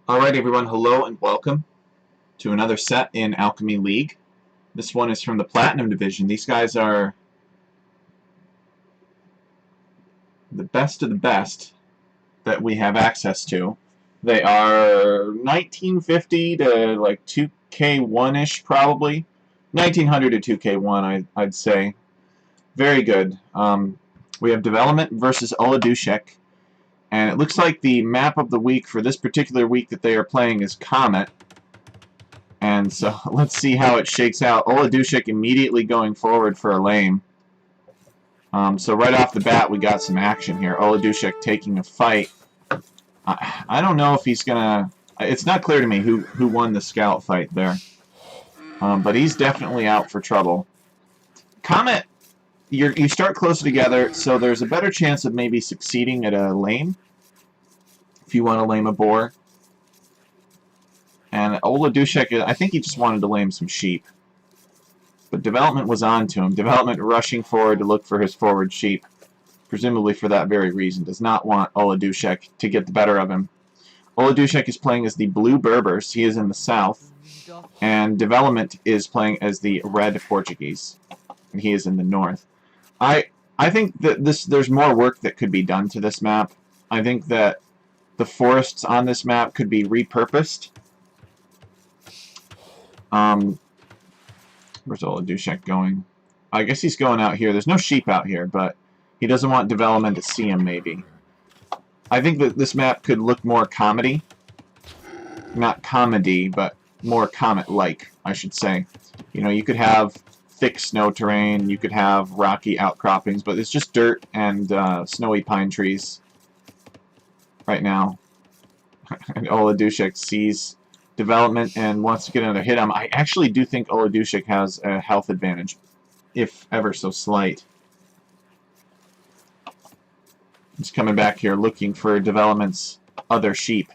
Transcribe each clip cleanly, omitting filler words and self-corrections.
Alright everyone, hello and welcome to another set in Alchemy League. This one is from the Platinum Division. These guys are the best of the best that we have access to. They are 1950 to like 2K1-ish probably. 1900 to 2K1 I'd say. Very good. We have Development versus Oladushek. And it looks like the map of the week for this particular week that they are playing is Comet. And so let's see how it shakes out. Oladushek immediately going forward for a lame. So right off the bat we got some action here. Oladushek taking a fight. I don't know if he's gonna... It's not clear to me who won the scout fight there. But he's definitely out for trouble. Comet, you start closer together, so there's a better chance of maybe succeeding at a lame. If you want to lame a boar. And Oladushek, I think he just wanted to lame some sheep. But Development was on to him. Development rushing forward to look for his forward sheep. Presumably for that very reason. Does not want Oladushek to get the better of him. Oladushek is playing as the Blue Berbers. He is in the south. And Development is playing as the Red Portuguese. And he is in the north. I think that there's more work that could be done to this map. I think that the forests on this map could be repurposed. Where's Oladushek going? I guess he's going out here. There's no sheep out here, but he doesn't want Development to see him, maybe. I think that this map could look more comedy. Not comedy, but more Comet-like, I should say. You know, you could have thick snow terrain, you could have rocky outcroppings, but it's just dirt and snowy pine trees right now. And Oladushek sees Development and wants to get another hit on him. I actually do think Oladushek has a health advantage, if ever so slight. He's coming back here looking for Development's other sheep.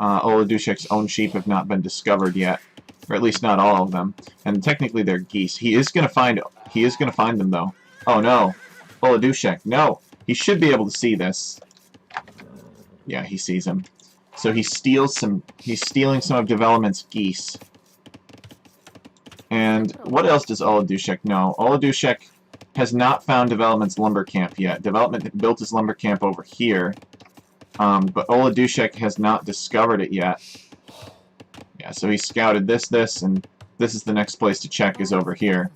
Oladushek's own sheep have not been discovered yet, or at least not all of them. And technically they're geese. He is gonna find them though. Oh no, Oladushek, no! He should be able to see this. Yeah, he sees him. So he steals some. He's stealing some of Development's geese. And what else does Oladushek know? Oladushek has not found Development's lumber camp yet. Development built his lumber camp over here, but Oladushek has not discovered it yet. Yeah, so he scouted this, and this is the next place to check is over here.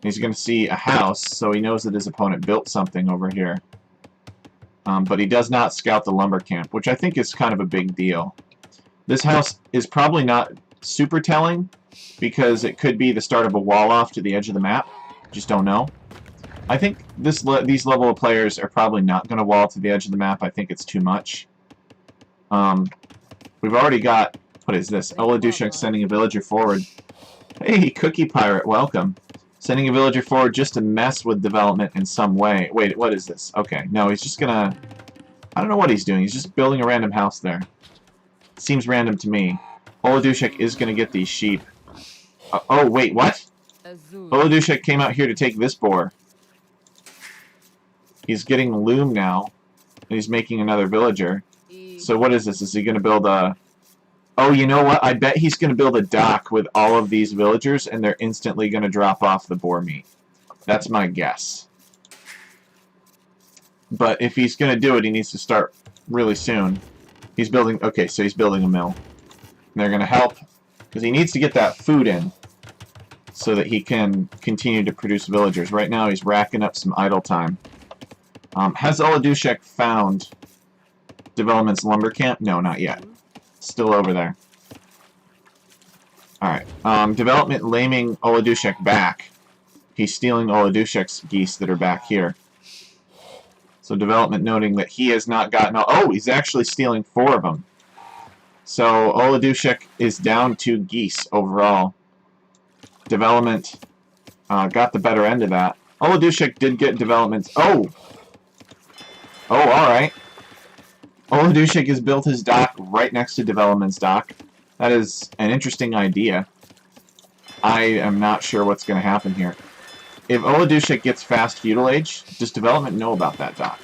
He's going to see a house, so he knows that his opponent built something over here. But he does not scout the lumber camp, which I think is kind of a big deal. This house is probably not super telling, because it could be the start of a wall off to the edge of the map. Just don't know. I think these level of players are probably not going to wall to the edge of the map. I think it's too much. We've already got... What is this? Oladushek sending a villager forward. Hey, Cookie Pirate, welcome. Sending a villager forward just to mess with Development in some way. Wait, what is this? Okay, no, he's just gonna... I don't know what he's doing. He's just building a random house there. Seems random to me. Oladushek is gonna get these sheep. Oh, wait, what? Oladushek came out here to take this boar. He's getting loom now. And he's making another villager. So what is this? Is he gonna build a... Oh, you know what? I bet he's going to build a dock with all of these villagers, and they're instantly going to drop off the boar meat. That's my guess. But if he's going to do it, he needs to start really soon. He's building... Okay, so he's building a mill. And they're going to help, because he needs to get that food in, so that he can continue to produce villagers. Right now, he's racking up some idle time. Has Oladushek found Development's lumber camp? No, not yet. Still over there. Alright. Development laming Oladushek back. He's stealing Oladushek's geese that are back here. So Development noting that he has not gotten... Oh, he's actually stealing 4 of them. So Oladushek is down 2 geese overall. Development got the better end of that. Oladushek did get Development's... Oh! Oh, alright. Oladushek has built his dock right next to Development's dock. That is an interesting idea. I am not sure what's going to happen here. If Oladushek gets fast feudal age, does Development know about that dock?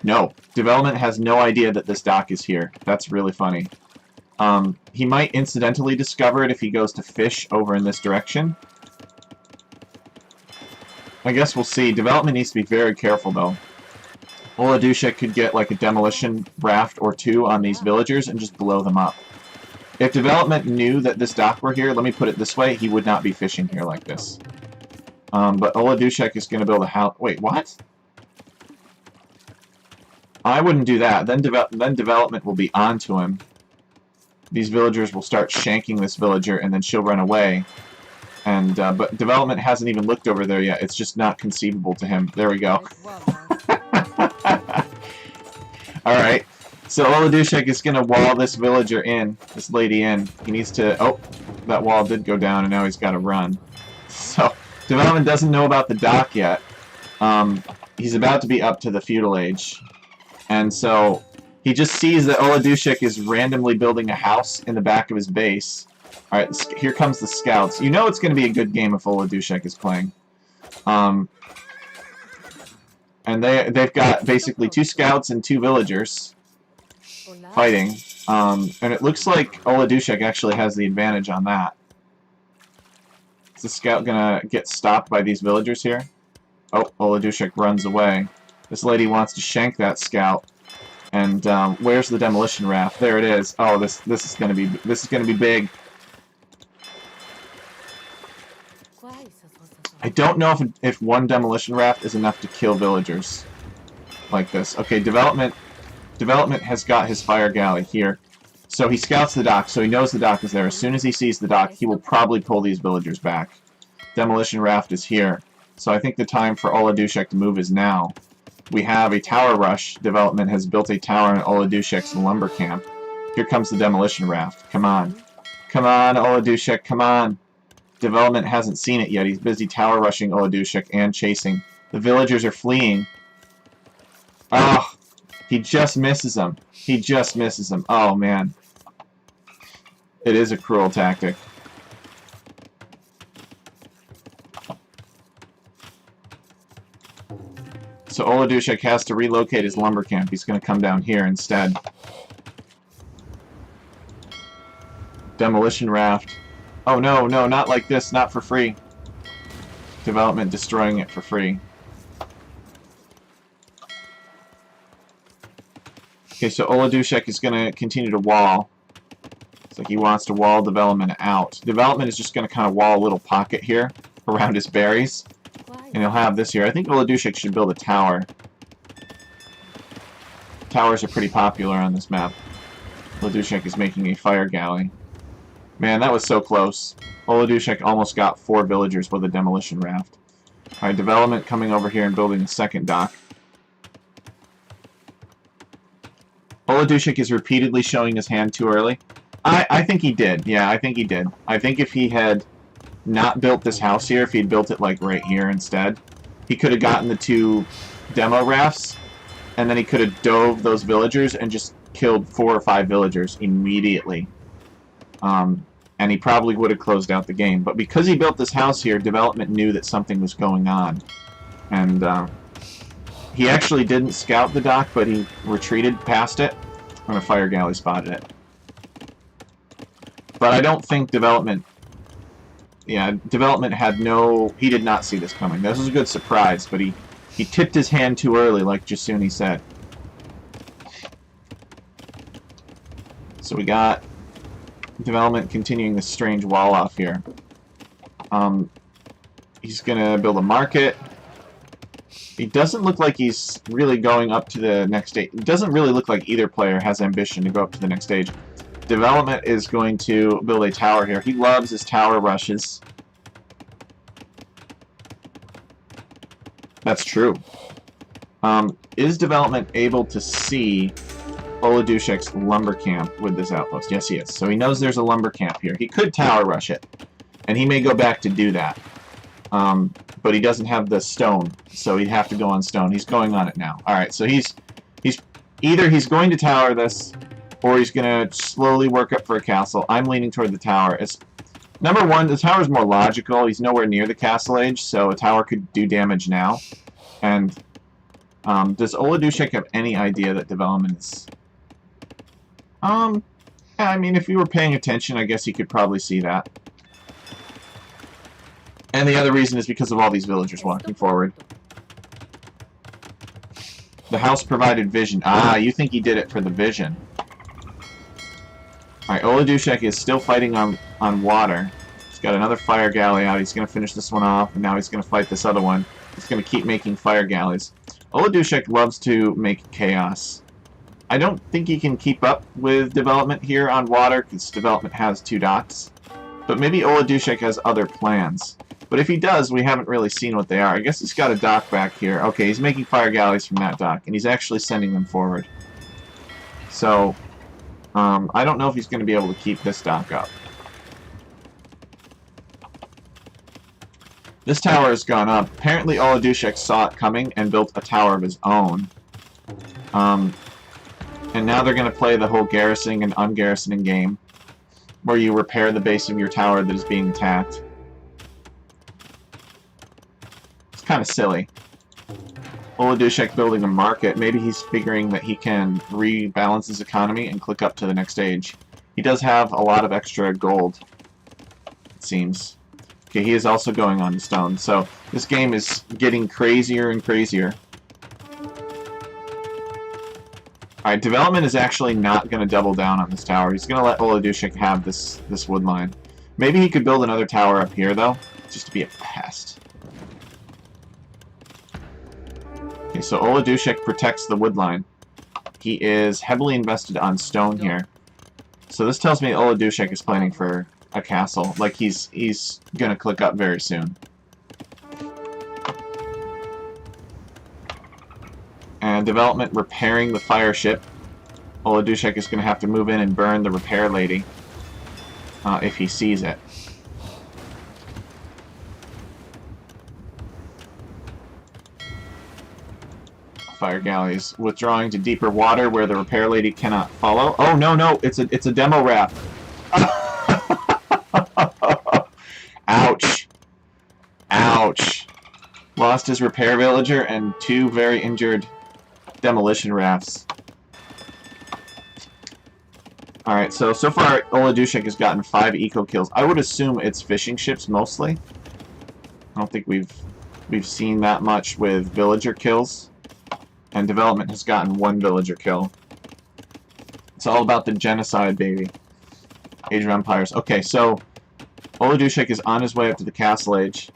No. Development has no idea that this dock is here. That's really funny. He might incidentally discover it if he goes to fish over in this direction. I guess we'll see. Development needs to be very careful, though. Oladushek could get like a demolition raft or two on these villagers and just blow them up. If development knew that this dock were here, let me put it this way, he would not be fishing here like this. But Oladushek is going to build a house. Wait, what? I wouldn't do that. Then development will be onto him. These villagers will start shanking this villager, and then she'll run away. And but development hasn't even looked over there yet. It's just not conceivable to him. There we go. Alright. So Oladushek is going to wall this villager in, this lady in. He needs to... Oh, that wall did go down, and now he's got to run. So, development doesn't know about the dock yet. He's about to be up to the feudal age. And so, he just sees that Oladushek is randomly building a house in the back of his base. Alright, here comes the scouts. You know it's going to be a good game if Oladushek is playing. And they've got basically 2 scouts and 2 villagers fighting. And it looks like Oladushek actually has the advantage on that. Is the scout going to get stopped by these villagers here? Oh, Oladushek runs away. This lady wants to shank that scout. And where's the demolition raft? There it is. Oh, this is going to be big. I don't know if one demolition raft is enough to kill villagers like this. Okay, development has got his fire galley here. So he scouts the dock, so he knows the dock is there. As soon as he sees the dock, he will probably pull these villagers back. Demolition raft is here. So I think the time for Oladushek to move is now. We have a tower rush. Development has built a tower in Oladushek's lumber camp. Here comes the demolition raft. Come on. Come on, Oladushek, come on. Development hasn't seen it yet. He's busy tower rushing Oladushek and chasing. The villagers are fleeing. Oh, he just misses them. He just misses them. Oh, man. It is a cruel tactic. So Oladushek has to relocate his lumber camp. He's going to come down here instead. Demolition raft. Oh, no, no, not like this. Not for free. Development destroying it for free. Okay, so Oladushek is going to continue to wall. It's like he wants to wall development out. Development is just going to kind of wall a little pocket here around his berries. And he'll have this here. I think Oladushek should build a tower. Towers are pretty popular on this map. Oladushek is making a fire galley. Man, that was so close. Oladushek almost got 4 villagers with a demolition raft. Alright, development coming over here and building a second dock. Oladushek is repeatedly showing his hand too early. I think he did. Yeah, I think he did. I think if he had not built this house here, if he'd built it like right here instead, he could have gotten the 2 demo rafts, and then he could have dove those villagers and just killed 4 or 5 villagers immediately. And he probably would have closed out the game. But because he built this house here, development knew that something was going on. And he actually didn't scout the dock, but he retreated past it when a fire galley spotted it. But I don't think development... Yeah, development had no... He did not see this coming. This was a good surprise, but he tipped his hand too early, like Jasuni said. So we got development continuing this strange wall off here. He's gonna build a market. He doesn't look like he's really going up to the next stage. It doesn't really look like either player has ambition to go up to the next stage. Development is going to build a tower here. He loves his tower rushes. That's true. Is development able to see Oladushek's lumber camp with this outpost? Yes, he is. So he knows there's a lumber camp here. He could tower rush it, and he may go back to do that. But he doesn't have the stone, so he'd have to go on stone. He's going on it now. Alright, so he's either he's going to tower this, or he's going to slowly work up for a castle. I'm leaning toward the tower. Number one, the tower's more logical. He's nowhere near the castle age, so a tower could do damage now. And Does Oladushek have any idea that development is... I mean, if you were paying attention, I guess you could probably see that. And the other reason is because of all these villagers walking forward. The house provided vision. Ah, you think he did it for the vision. Alright, Oladushek is still fighting on water. He's got another fire galley out. He's going to finish this one off, and now he's going to fight this other one. He's going to keep making fire galleys. Oladushek loves to make chaos. I don't think he can keep up with development here on water, because development has 2 docks. But maybe Oladushek has other plans. But if he does, we haven't really seen what they are. I guess he's got a dock back here. Okay, he's making fire galleys from that dock, and he's actually sending them forward. So, I don't know if he's going to be able to keep this dock up. This tower has gone up. Apparently Oladushek saw it coming and built a tower of his own. And now they're going to play the whole garrisoning and ungarrisoning game, where you repair the base of your tower that is being attacked. It's kind of silly. Oladushek building a market. Maybe he's figuring that he can rebalance his economy and click up to the next stage. He does have a lot of extra gold, it seems. Okay, he is also going on to stone. So this game is getting crazier and crazier. Alright, development is actually not going to double down on this tower. He's going to let Oladushek have this wood line. Maybe he could build another tower up here, though, just to be a pest. Okay, so Oladushek protects the wood line. He is heavily invested on stone here. So this tells me Oladushek is planning for a castle. Like, he's going to click up very soon. And development repairing the fire ship. Oladushek is going to have to move in and burn the repair lady if he sees it. Fire galleys withdrawing to deeper water where the repair lady cannot follow. Oh no, it's a demo raft. Ouch. Ouch. Lost his repair villager and 2 very injured demolition rafts. Alright, so far Oladushek has gotten 5 eco kills. I would assume it's fishing ships mostly. I don't think we've seen that much with villager kills. And development has gotten 1 villager kill. It's all about the genocide, baby. Age of Empires. Okay, so Oladushek is on his way up to the Castle Age.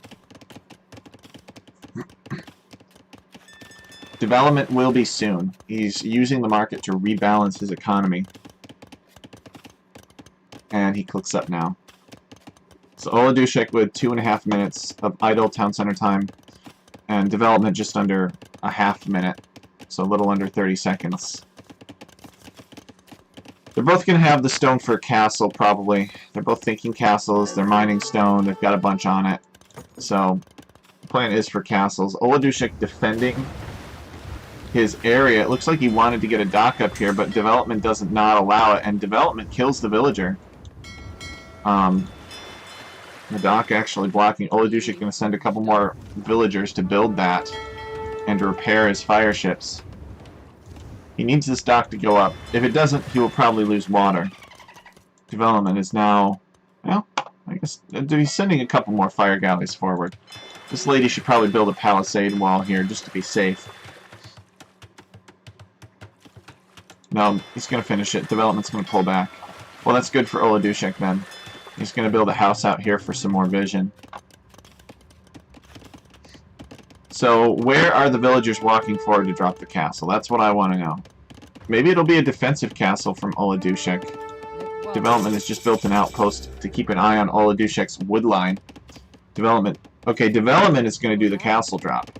Development will be soon. He's using the market to rebalance his economy. And he clicks up now. So Oladushek with 2.5 minutes of idle town center time. And development just under a half minute. So a little under 30 seconds. They're both going to have the stone for a castle, probably. They're both thinking castles. They're mining stone. They've got a bunch on it. So the plan is for castles. Oladushek defending his area. It looks like he wanted to get a dock up here, but development doesn't not allow it, and development kills the villager. The dock actually blocking. Oladushek going to send a couple more villagers to build that and to repair his fire ships. He needs this dock to go up. If it doesn't, he will probably lose water. Development is now, well, I guess he's sending a couple more fire galleys forward. This lady should probably build a palisade wall here just to be safe. No, he's going to finish it. Development's going to pull back. Well, that's good for Oladushek then. He's going to build a house out here for some more vision. So, where are the villagers walking forward to drop the castle? That's what I want to know. Maybe it'll be a defensive castle from Oladushek. Development has just built an outpost to keep an eye on Oladushek's wood line. Development. Okay, development is going to do the castle drop.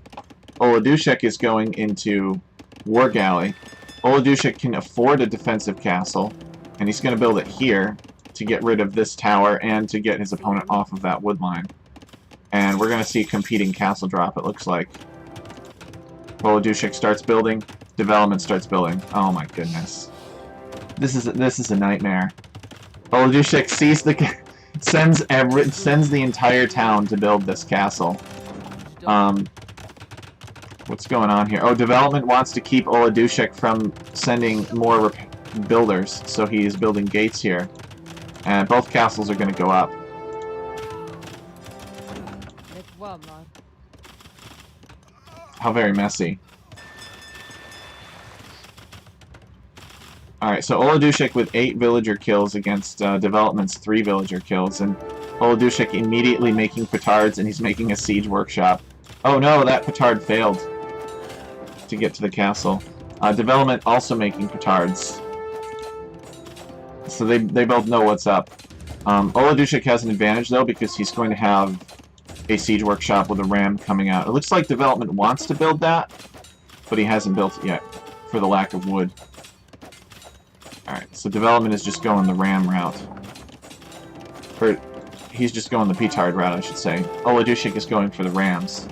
Oladushek is going into War Galley. Oladushek can afford a defensive castle, and he's going to build it here to get rid of this tower and to get his opponent off of that wood line. And we're going to see competing castle drop, it looks like. Oladushek starts building, development starts building. Oh my goodness. This is a nightmare. Oladushek sees sends the entire town to build this castle. What's going on here? Oh, development wants to keep Oladushek from sending more builders, so he is building gates here. And both castles are going to go up. How very messy. Alright, so Oladushek with 8 villager kills against Development's 3 villager kills, and Oladushek immediately making petards, and he's making a siege workshop. Oh no, that petard failed to get to the castle. Development also making petards. So they both know what's up. Oladushek has an advantage, though, because he's going to have a siege workshop with a ram coming out. It looks like Development wants to build that, but he hasn't built it yet for the lack of wood. Alright, so Development is just going the ram route. Or, he's just going the petard route, I should say. Oladushek is going for the rams.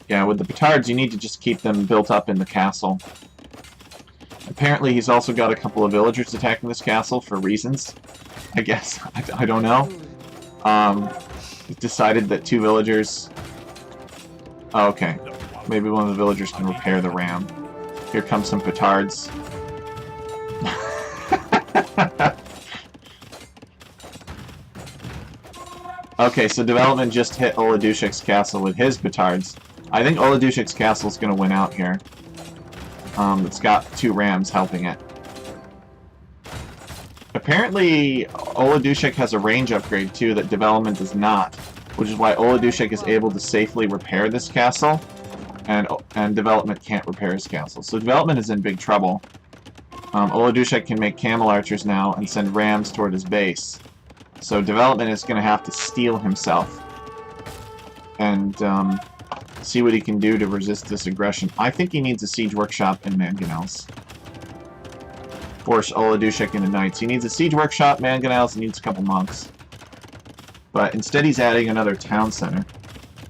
Yeah, with the petards, you need to just keep them built up in the castle. Apparently, he's also got a couple of villagers attacking this castle for reasons. I guess. I don't know. He's decided that 2 villagers... Oh, okay. Maybe one of the villagers can repair the ram. Here comes some petards. Okay, so Development just hit Oladushek's castle with his petards. I think Oladushek's castle is going to win out here. It's got 2 rams helping it. Apparently, Oladushek has a range upgrade too that Development does not, which is why Oladushek is able to safely repair this castle, and Development can't repair his castle. So Development is in big trouble. Oladushek can make camel archers now and send rams toward his base. So Development is going to have to steel himself and see what he can do to resist this aggression. I think he needs a siege workshop and mangonels. Force Oladushek into knights. He needs a siege workshop, mangonels, and needs a couple monks. But instead he's adding another town center.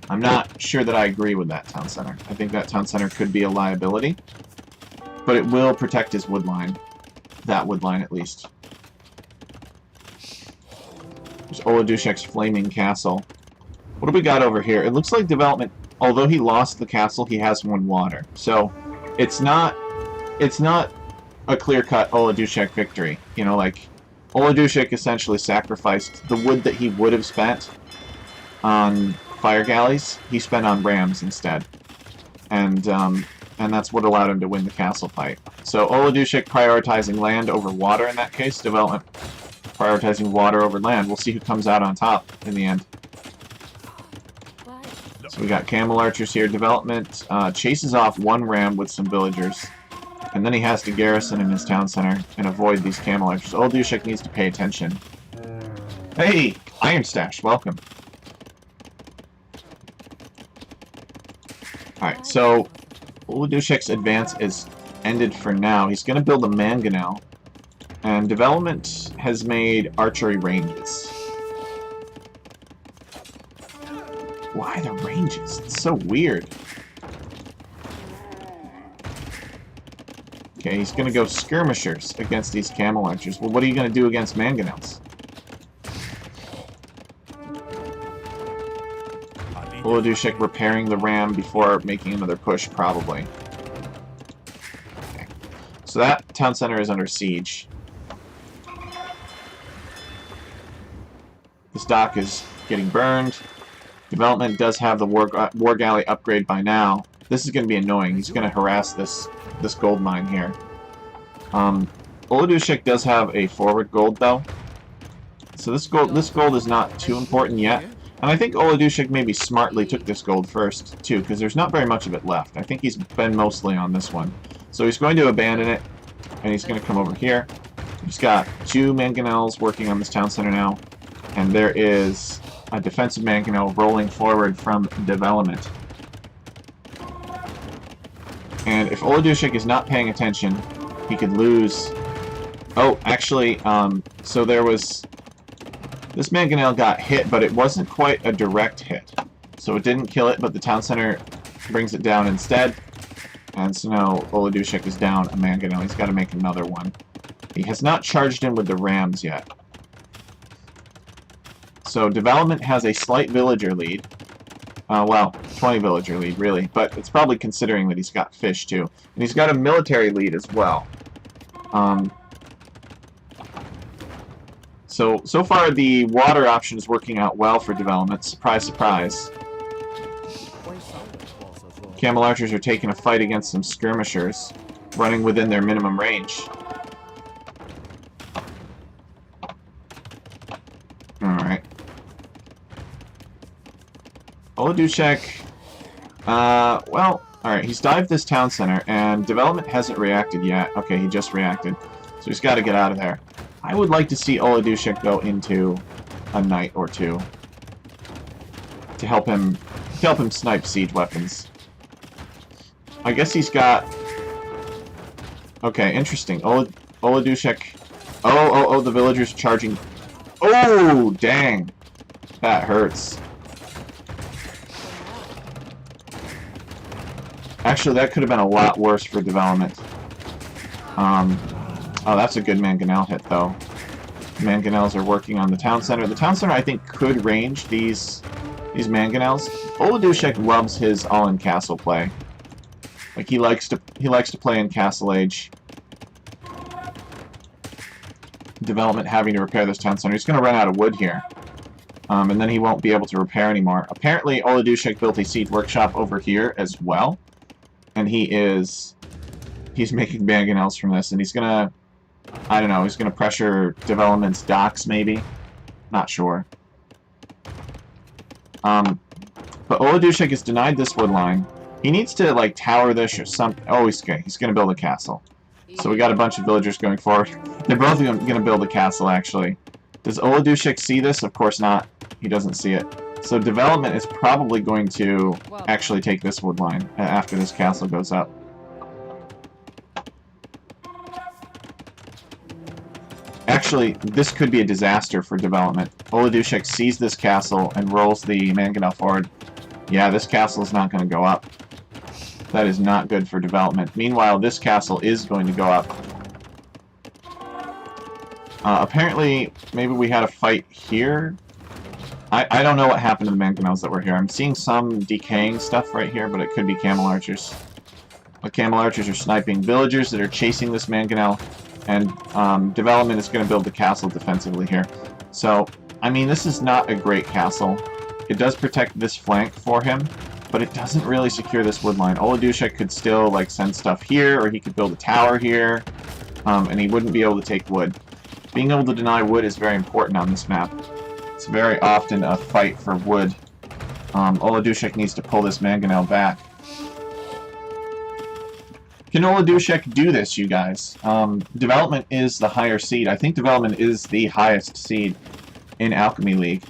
I'm not sure that I agree with that town center. I think that town center could be a liability. But it will protect his wood line. That wood line, at least. There's Oladushek's flaming castle. What do we got over here? It looks like Development, although he lost the castle, he has won water. So, it's not a clear-cut Oladushek victory. You know, like, Oladushek essentially sacrificed the wood that he would have spent on fire galleys. He spent on rams instead. And that's what allowed him to win the castle fight. So Oladushek prioritizing land over water in that case. Development prioritizing water over land. We'll see who comes out on top in the end. So we got camel archers here. Development chases off 1 ram with some villagers. And then he has to garrison in his town center and avoid these camel archers. Oladushek needs to pay attention. Hey! Iron Stash, welcome. Alright, so Oladushek's advance is ended for now. He's going to build a mangonel. And Development has made archery ranges. Why the ranges? It's so weird. Okay, he's going to go skirmishers against these camel archers. Well, what are you going to do against mangonels? Oladushek repairing the ram before making another push, probably. Okay. So that town center is under siege. This dock is getting burned. Development does have the war galley upgrade by now. This is going to be annoying. He's going to harass this gold mine here. Oladushek does have a forward gold though, so this gold is not too important yet. And I think Oladushek maybe smartly took this gold first too, because there's not very much of it left. I think he's been mostly on this one, so he's going to abandon it, and he's going to come over here. He's got 2 mangonels working on this town center now, and there is a defensive mangonel rolling forward from Development. And if Oladushek is not paying attention, he could lose... Oh, actually, so there was... This mangonel got hit, but it wasn't quite a direct hit. So it didn't kill it, but the town center brings it down instead. And so now Oladushek is down a mangonel. He's got to make another one. He has not charged in with the rams yet. So Development has a slight villager lead. Well, 20 villager lead, really. But it's probably considering that he's got fish, too. And he's got a military lead as well. So far, the water option is working out well for development. Surprise, surprise. Camel archers are taking a fight against some skirmishers, running within their minimum range. Alright. Oladushek, well, alright, he's dived this town center, and development hasn't reacted yet. Okay, he just reacted. So he's got to get out of there. I would like to see Oladushek go into a knight or two to help him snipe siege weapons. I guess he's got... Okay, interesting. Oladushek... Oh, the villagers charging... Oh, dang. That hurts. Actually, that could have been a lot worse for development. Oh, that's a good mangonel hit, though. Mangonels are working on the town center. The town center, I think, could range these mangonels. Oladushek loves his all-in castle play. Like, he likes to play in Castle Age. Development having to repair this town center. He's going to run out of wood here. And then he won't be able to repair anymore. Apparently, Oladushek built a siege workshop over here as well. And he's making mangonels from this, and he's going to... I don't know, he's going to pressure development's docks, maybe? Not sure. But Oladushek has denied this wood line. He needs to, like, tower this or something. Oh, he's going to build a castle. So we got a bunch of villagers going forward. They're both going to build a castle, actually. Does Oladushek see this? Of course not. He doesn't see it. So development is probably going to actually take this wood line after this castle goes up. Actually, this could be a disaster for development. Oladushek sees this castle and rolls the mangonel forward. Yeah, this castle is not going to go up. That is not good for development. Meanwhile, this castle is going to go up. Apparently, maybe we had a fight here. I don't know what happened to the mangonels that were here. I'm seeing some decaying stuff right here, but it could be camel archers. The camel archers are sniping villagers that are chasing this mangonel. And development is going to build the castle defensively here. So, I mean, this is not a great castle. It does protect this flank for him, but it doesn't really secure this wood line. Oladushek could still, like, send stuff here, or he could build a tower here, and he wouldn't be able to take wood. Being able to deny wood is very important on this map. It's very often a fight for wood. Oladushek needs to pull this mangonel back. Can Oladushek do this, you guys? Development is the higher seed. I think development is the highest seed in Alchemy League.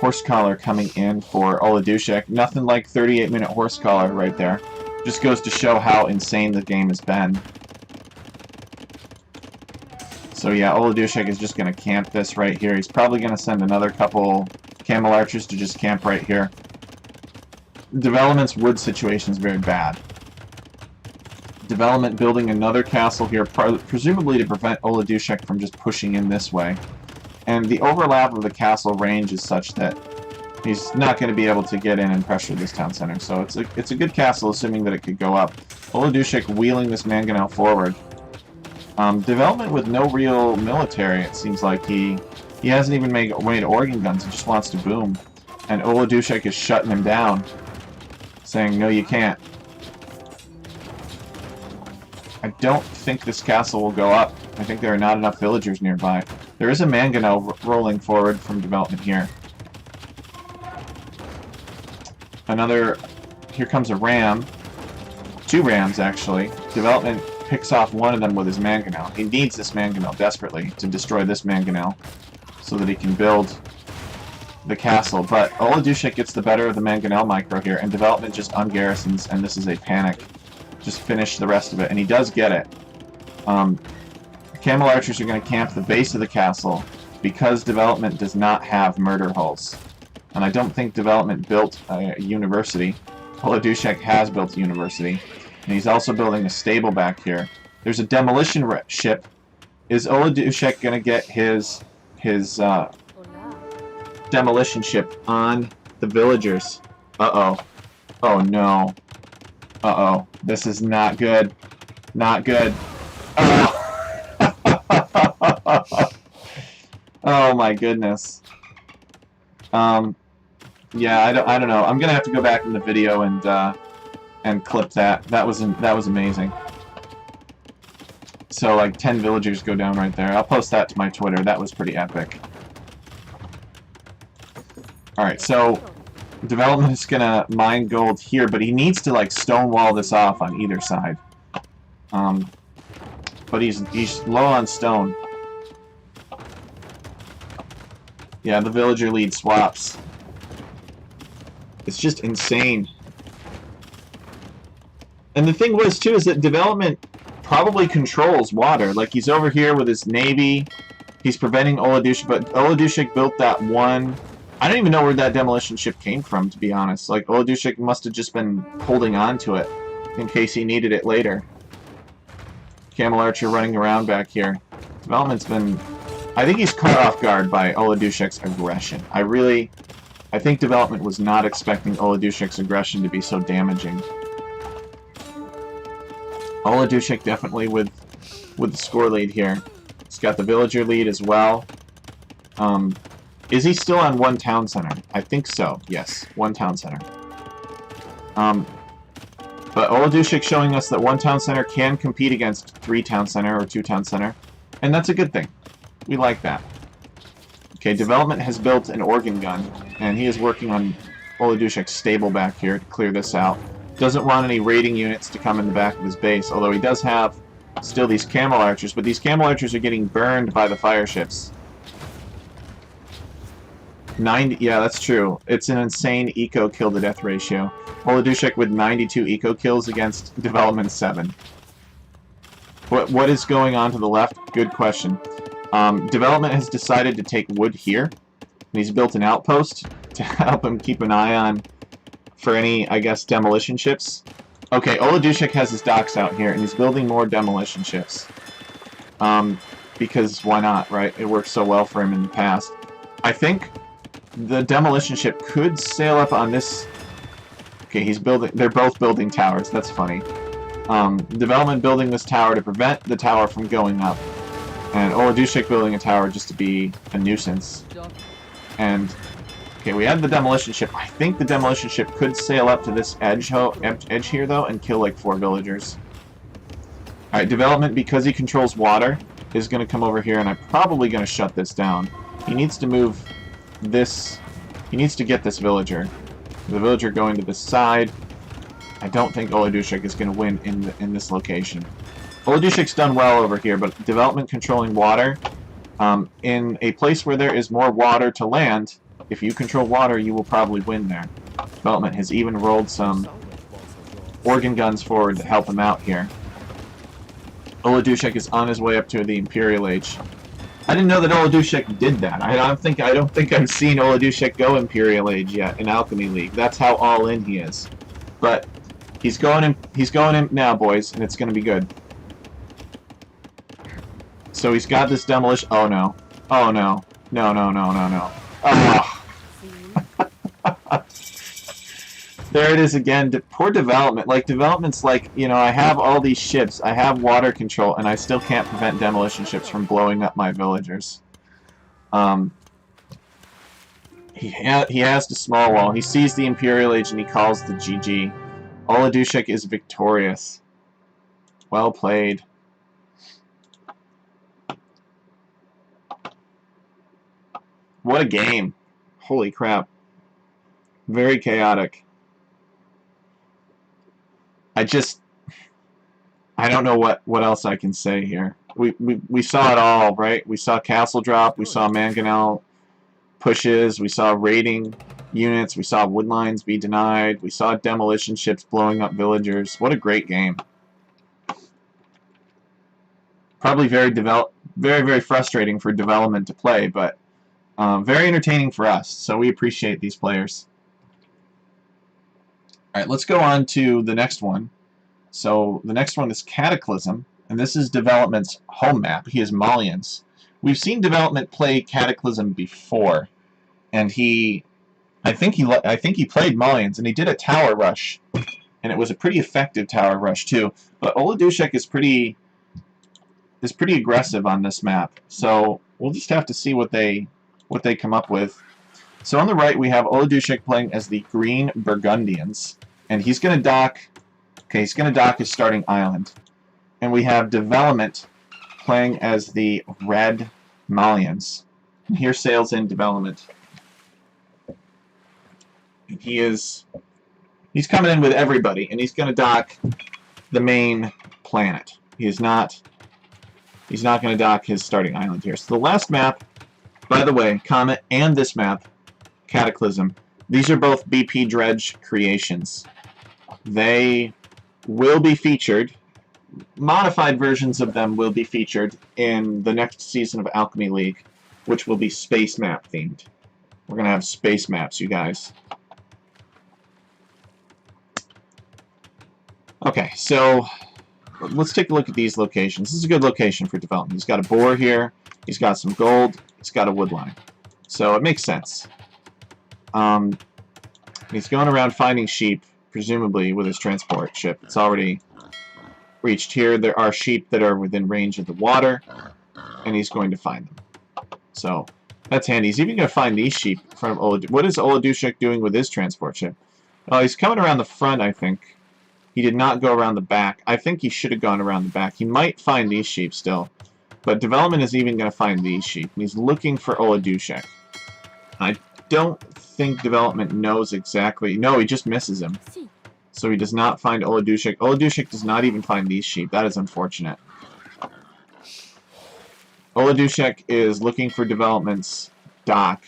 Horse collar coming in for Oladushek. Nothing like 38-minute horse collar right there. Just goes to show how insane the game has been. So yeah, Oladushek is just going to camp this right here. He's probably going to send another couple camel archers to just camp right here. Development's wood situation is very bad. Development building another castle here, presumably to prevent Oladushek from just pushing in this way. And the overlap of the castle range is such that he's not going to be able to get in and pressure this town center. So it's a good castle, assuming that it could go up. Oladushek wheeling this mangonel forward. Development with no real military, it seems like he hasn't even made organ guns, he just wants to boom. And Oladushek is shutting him down, saying, no, you can't. I don't think this castle will go up. I think there are not enough villagers nearby. There is a mangonel rolling forward from development here. Here comes a ram. 2 rams, actually. Development picks off one of them with his mangonel. He needs this mangonel desperately to destroy this mangonel so that he can build the castle. But Oladushek gets the better of the mangonel micro here, and development just ungarrisons, and this is a panic. Just finish the rest of it, and he does get it. Camel archers are going to camp the base of the castle because development does not have murder hulls. And I don't think development built a university. Oladushek has built a university. And he's also building a stable back here. There's a demolition ship. Is Oladushek going to get his demolition ship on the villagers. Uh-oh. Oh, no. Uh-oh. This is not good. Not good. Oh, oh my goodness. Yeah, I don't know. I'm gonna have to go back in the video and clip that. That was amazing. So like 10 villagers go down right there. I'll post that to my Twitter. That was pretty epic. All right, so development is gonna mine gold here, but he needs to like stonewall this off on either side. But he's low on stone. Yeah, the villager lead swaps. It's just insane. And the thing was too is that development probably controls water. Like he's over here with his navy. He's preventing Oladushik, but Oladushik built that one. I don't even know where that demolition ship came from, to be honest. Like Oladushik must have just been holding on to it in case he needed it later. Camel Archer running around back here. Development's been... I think he's caught off guard by Oladushik's aggression. I think development was not expecting Oladushik's aggression to be so damaging. Oladushik definitely with the score lead here. He's got the villager lead as well. Is he still on one town center? I think so. Yes, one town center. But Oladushik showing us that one town center can compete against 3 town center or 2 town center, and that's a good thing. We like that. Okay, development has built an organ gun, and he is working on Oladushik's stable back here to clear this out. Doesn't want any raiding units to come in the back of his base, although he does have still these camel archers, but these camel archers are getting burned by the fire ships. 90, yeah, that's true. It's an insane eco kill to death ratio. Oladushik with 92 eco kills against development 7. What is going on to the left? Good question. Development has decided to take wood here, and he's built an outpost to help him keep an eye on for any, I guess, demolition ships. Okay, Oladushik has his docks out here, and he's building more demolition ships. Because why not, right? It worked so well for him in the past. I think the demolition ship could sail up on this... Okay, he's building... They're both building towers. That's funny. Development building this tower to prevent the tower from going up. And Oladushik building a tower just to be a nuisance. And... Okay, we have the demolition ship. I think the demolition ship could sail up to this edge here, though, and kill, like, 4 villagers. Alright, development, because he controls water, is going to come over here, and I'm probably going to shut this down. He needs to move this... He needs to get this villager. The villager going to this side. I don't think Oladushik is going to win in this location. Oladushik's done well over here, but development controlling water, in a place where there is more water to land, if you control water, you will probably win there. Development has even rolled some organ guns forward to help him out here. Oladushik is on his way up to the Imperial Age. I didn't know that Oladushik did that. I don't think I've seen Oladushik go Imperial Age yet in Alchemy League. That's how all in he is. But he's going in now, boys, and it's going to be good. So he's got this demolition. Oh no! Oh no! No! No! No! No! No! Oh. There it is again. Poor development. Like, development's like, you know, I have all these ships, I have water control, and I still can't prevent demolition ships from blowing up my villagers. He has the small wall. He sees the Imperial Age and he calls the GG. Oladushik is victorious. Well played. What a game. Holy crap. Very chaotic. I don't know what else I can say here. We saw it all, right? We saw castle drop, we saw mangonel pushes, we saw raiding units, we saw wood lines be denied, we saw demolition ships blowing up villagers. What a great game. Probably very frustrating for development to play, but very entertaining for us, so we appreciate these players. Alright, let's go on to the next one. So, the next one is Cataclysm, and this is development's home map. He is Malians. We've seen development play Cataclysm before. and I think he played Malians, and he did a tower rush, and it was a pretty effective tower rush too. But Oladushek is pretty aggressive on this map, so we'll just have to see what they come up with. So on the right we have Oladushek playing as the Green Burgundians, and he's going to dock. Okay, he's going to dock his starting island, and we have Development playing as the Red Malians. And here sails in Development. He's coming in with everybody, and he's going to dock the main planet. He's not going to dock his starting island here. So the last map, by the way, Comet, and this map, Cataclysm, these are both BP Dredge creations. They will be featured, modified versions of them will be featured in the next season of Alchemy League, which will be space map themed. We're going to have space maps, you guys. Okay, so let's take a look at these locations. This is a good location for development. He's got a boar here, he's got some gold, he's got a wood line. So it makes sense. He's going around finding sheep, presumably with his transport ship. It's already reached here. There are sheep that are within range of the water, and he's going to find them. So that's handy. He's even going to find these sheep in front of Oladushek. What is Oladushek doing with his transport ship? Oh, he's coming around the front, I think. He did not go around the back. I think he should have gone around the back. He might find these sheep still. But Development is even going to find these sheep. And he's looking for Oladushek. I don't think Development knows exactly. No, he just misses him. So he does not find Oladushek. Oladushek does not even find these sheep. That is unfortunate. Oladushek is looking for Development's dock.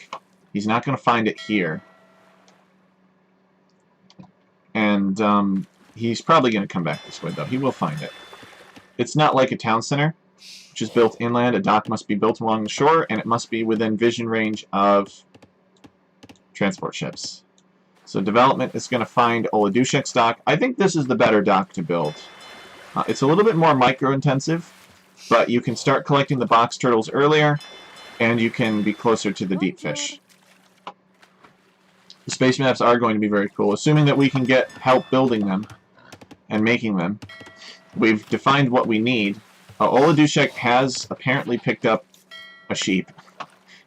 He's not going to find it here. And he's probably going to come back this way, though. He will find it. It's not like a town center, which is built inland. A dock must be built along the shore, and it must be within vision range of transport ships. So Development is going to find Oladushek's dock. I think this is the better dock to build. It's a little bit more micro-intensive, but you can start collecting the box turtles earlier, and you can be closer to the deep fish. The space maps are going to be very cool, assuming that we can get help building them and making them. We've defined what we need. Oladushek has apparently picked up a sheep.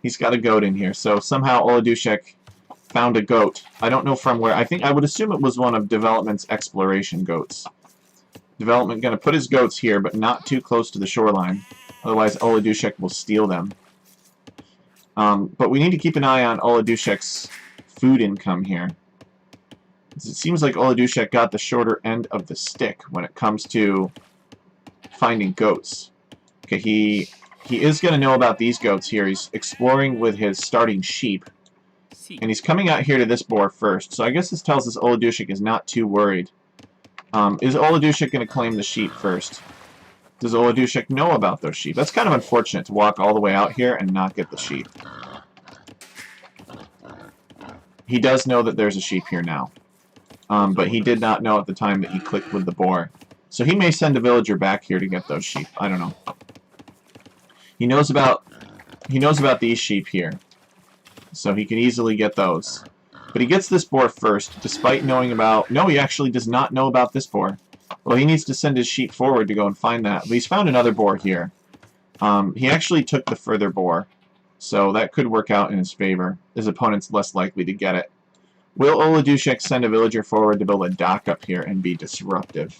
He's got a goat in here, so somehow Oladushek found a goat. I don't know from where. I would assume it was one of Development's exploration goats. Development going to put his goats here, but not too close to the shoreline. Otherwise, Oladushek will steal them. But we need to keep an eye on Oladushek's food income here. It seems like Oladushek got the shorter end of the stick when it comes to finding goats. Okay, he is going to know about these goats here. He's exploring with his starting sheep. And he's coming out here to this boar first. So I guess this tells us Oladushek is not too worried. Is Oladushek going to claim the sheep first? Does Oladushek know about those sheep? That's kind of unfortunate to walk all the way out here and not get the sheep. He does know that there's a sheep here now. But he did not know at the time that he clicked with the boar. So he may send a villager back here to get those sheep. I don't know. He knows about these sheep here. So he can easily get those. But he gets this boar first, despite knowing about... No, he actually does not know about this boar. Well, he needs to send his sheep forward to go and find that. But he's found another boar here. He actually took the further boar. So that could work out in his favor. His opponent's less likely to get it. Will Oladushek send a villager forward to build a dock up here and be disruptive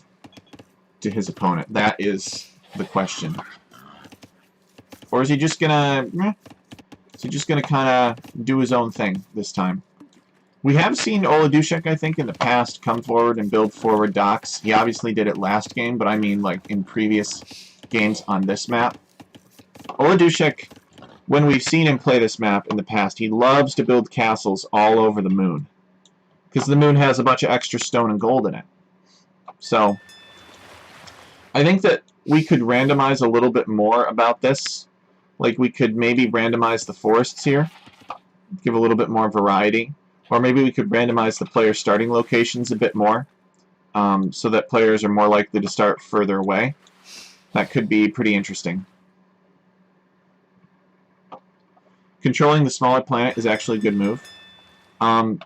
to his opponent? That is the question. Or is he just gonna... Is he just gonna kind of do his own thing this time? We have seen Oladushek, I think, in the past come forward and build forward docks. He obviously did it last game, but I mean like in previous games on this map. Oladushek, when we've seen him play this map in the past, he loves to build castles all over the moon. Because the moon has a bunch of extra stone and gold in it. So, I think that we could randomize a little bit more about this. Like, we could maybe randomize the forests here. Give a little bit more variety. Or maybe we could randomize the player starting locations a bit more. So that players are more likely to start further away. That could be pretty interesting. controlling the smaller planet is actually a good move. I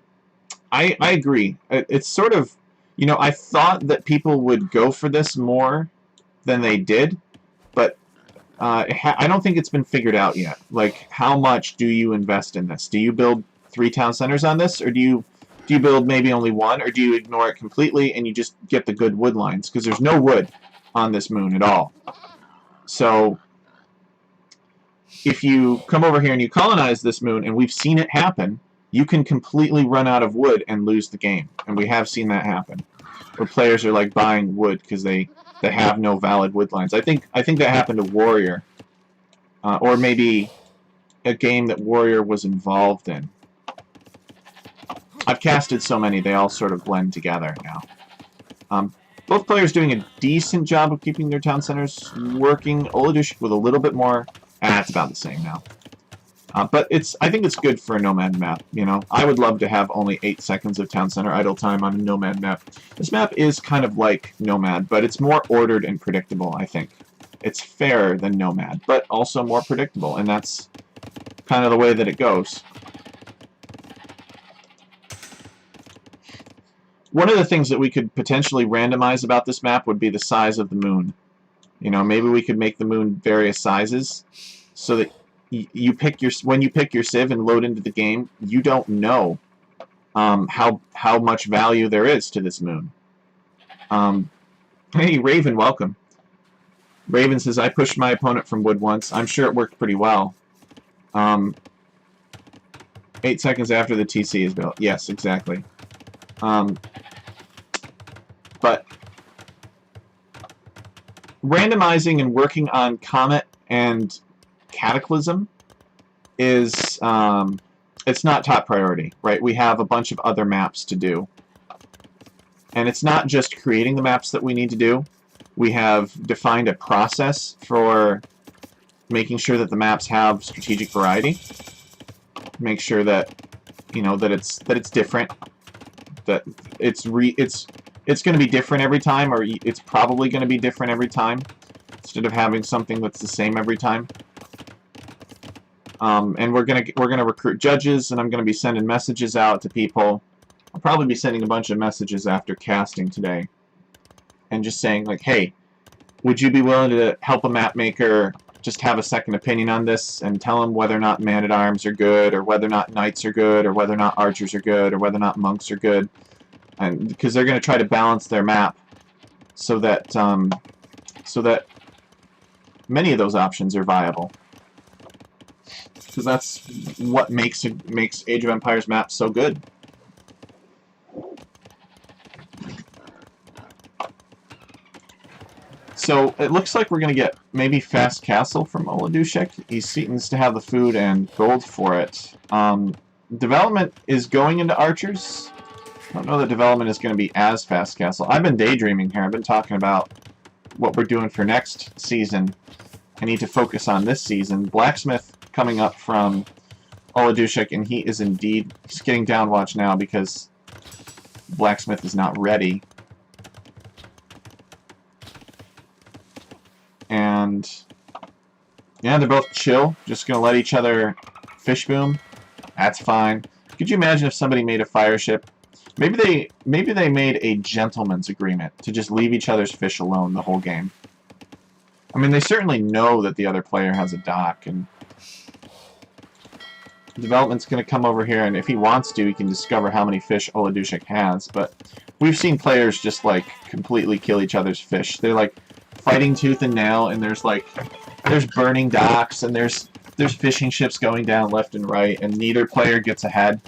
agree. It's sort of, you know, I thought that people would go for this more than they did, but I don't think it's been figured out yet. Like, how much do you invest in this? Do you build 3 town centers on this, or do you build maybe only 1, or do you ignore it completely and you just get the good wood lines? Because there's no wood on this moon at all. So if you come over here and you colonize this moon, and we've seen it happen, you can completely run out of wood and lose the game. And we have seen that happen, where players are like buying wood because they have no valid wood lines. I think that happened to Warrior, or maybe a game that Warrior was involved in. I've casted so many, they all sort of blend together now. Both players doing a decent job of keeping their town centers working. Oladushik with a little bit more. It's about the same now. But I think it's good for a Nomad map. You know, I would love to have only 8 seconds of town center idle time on a Nomad map. This map is kind of like Nomad, but it's more ordered and predictable, I think. It's fairer than Nomad, but also more predictable, and that's kind of the way that it goes. One of the things that we could potentially randomize about this map would be the size of the moon. You know, maybe we could make the moon various sizes so that you pick when you pick your civ and load into the game, you don't know how much value there is to this moon. Hey, Raven, welcome. Raven says, I pushed my opponent from wood once. I'm sure it worked pretty well. 8 seconds after the TC is built. Yes, exactly. But randomizing and working on Comet and Cataclysm is it's not top priority, right? We have a bunch of other maps to do. And it's not just creating the maps that we need to do. We have defined a process for making sure that the maps have strategic variety. Make sure that, you know, that it's different, that it's going to be different every time, or it's probably going to be different every time, instead of having something that's the same every time. And we're gonna recruit judges, and I'm gonna be sending messages out to people. I'll probably be sending a bunch of messages after casting today, and just saying like, hey, would you be willing to help a map maker just have a second opinion on this, and tell them whether or not man-at-arms are good, or whether or not knights are good, or whether or not archers are good, or whether or not monks are good, and because they're going to try to balance their map so that many of those options are viable. Because that's what makes Age of Empires maps so good. So it looks like we're going to get maybe Fast Castle from Oladushik. He seems to have the food and gold for it. Development is going into archers. I don't know that development is going to be as Fast Castle. I've been daydreaming here. I've been talking about what we're doing for next season. I need to focus on this season. Blacksmith coming up from Oladushik, and he's getting downwatch now because Blacksmith is not ready. And yeah, they're both chill, just gonna let each other fish boom. That's fine. Could you imagine if somebody made a fire ship? Maybe they made a gentleman's agreement to just leave each other's fish alone the whole game. I mean, they certainly know that the other player has a dock, and development's going to come over here, and if he wants to, he can discover how many fish Oladushik has. But we've seen players just like completely kill each other's fish. They're like fighting tooth and nail, and there's burning docks, and there's fishing ships going down left and right, and neither player gets ahead.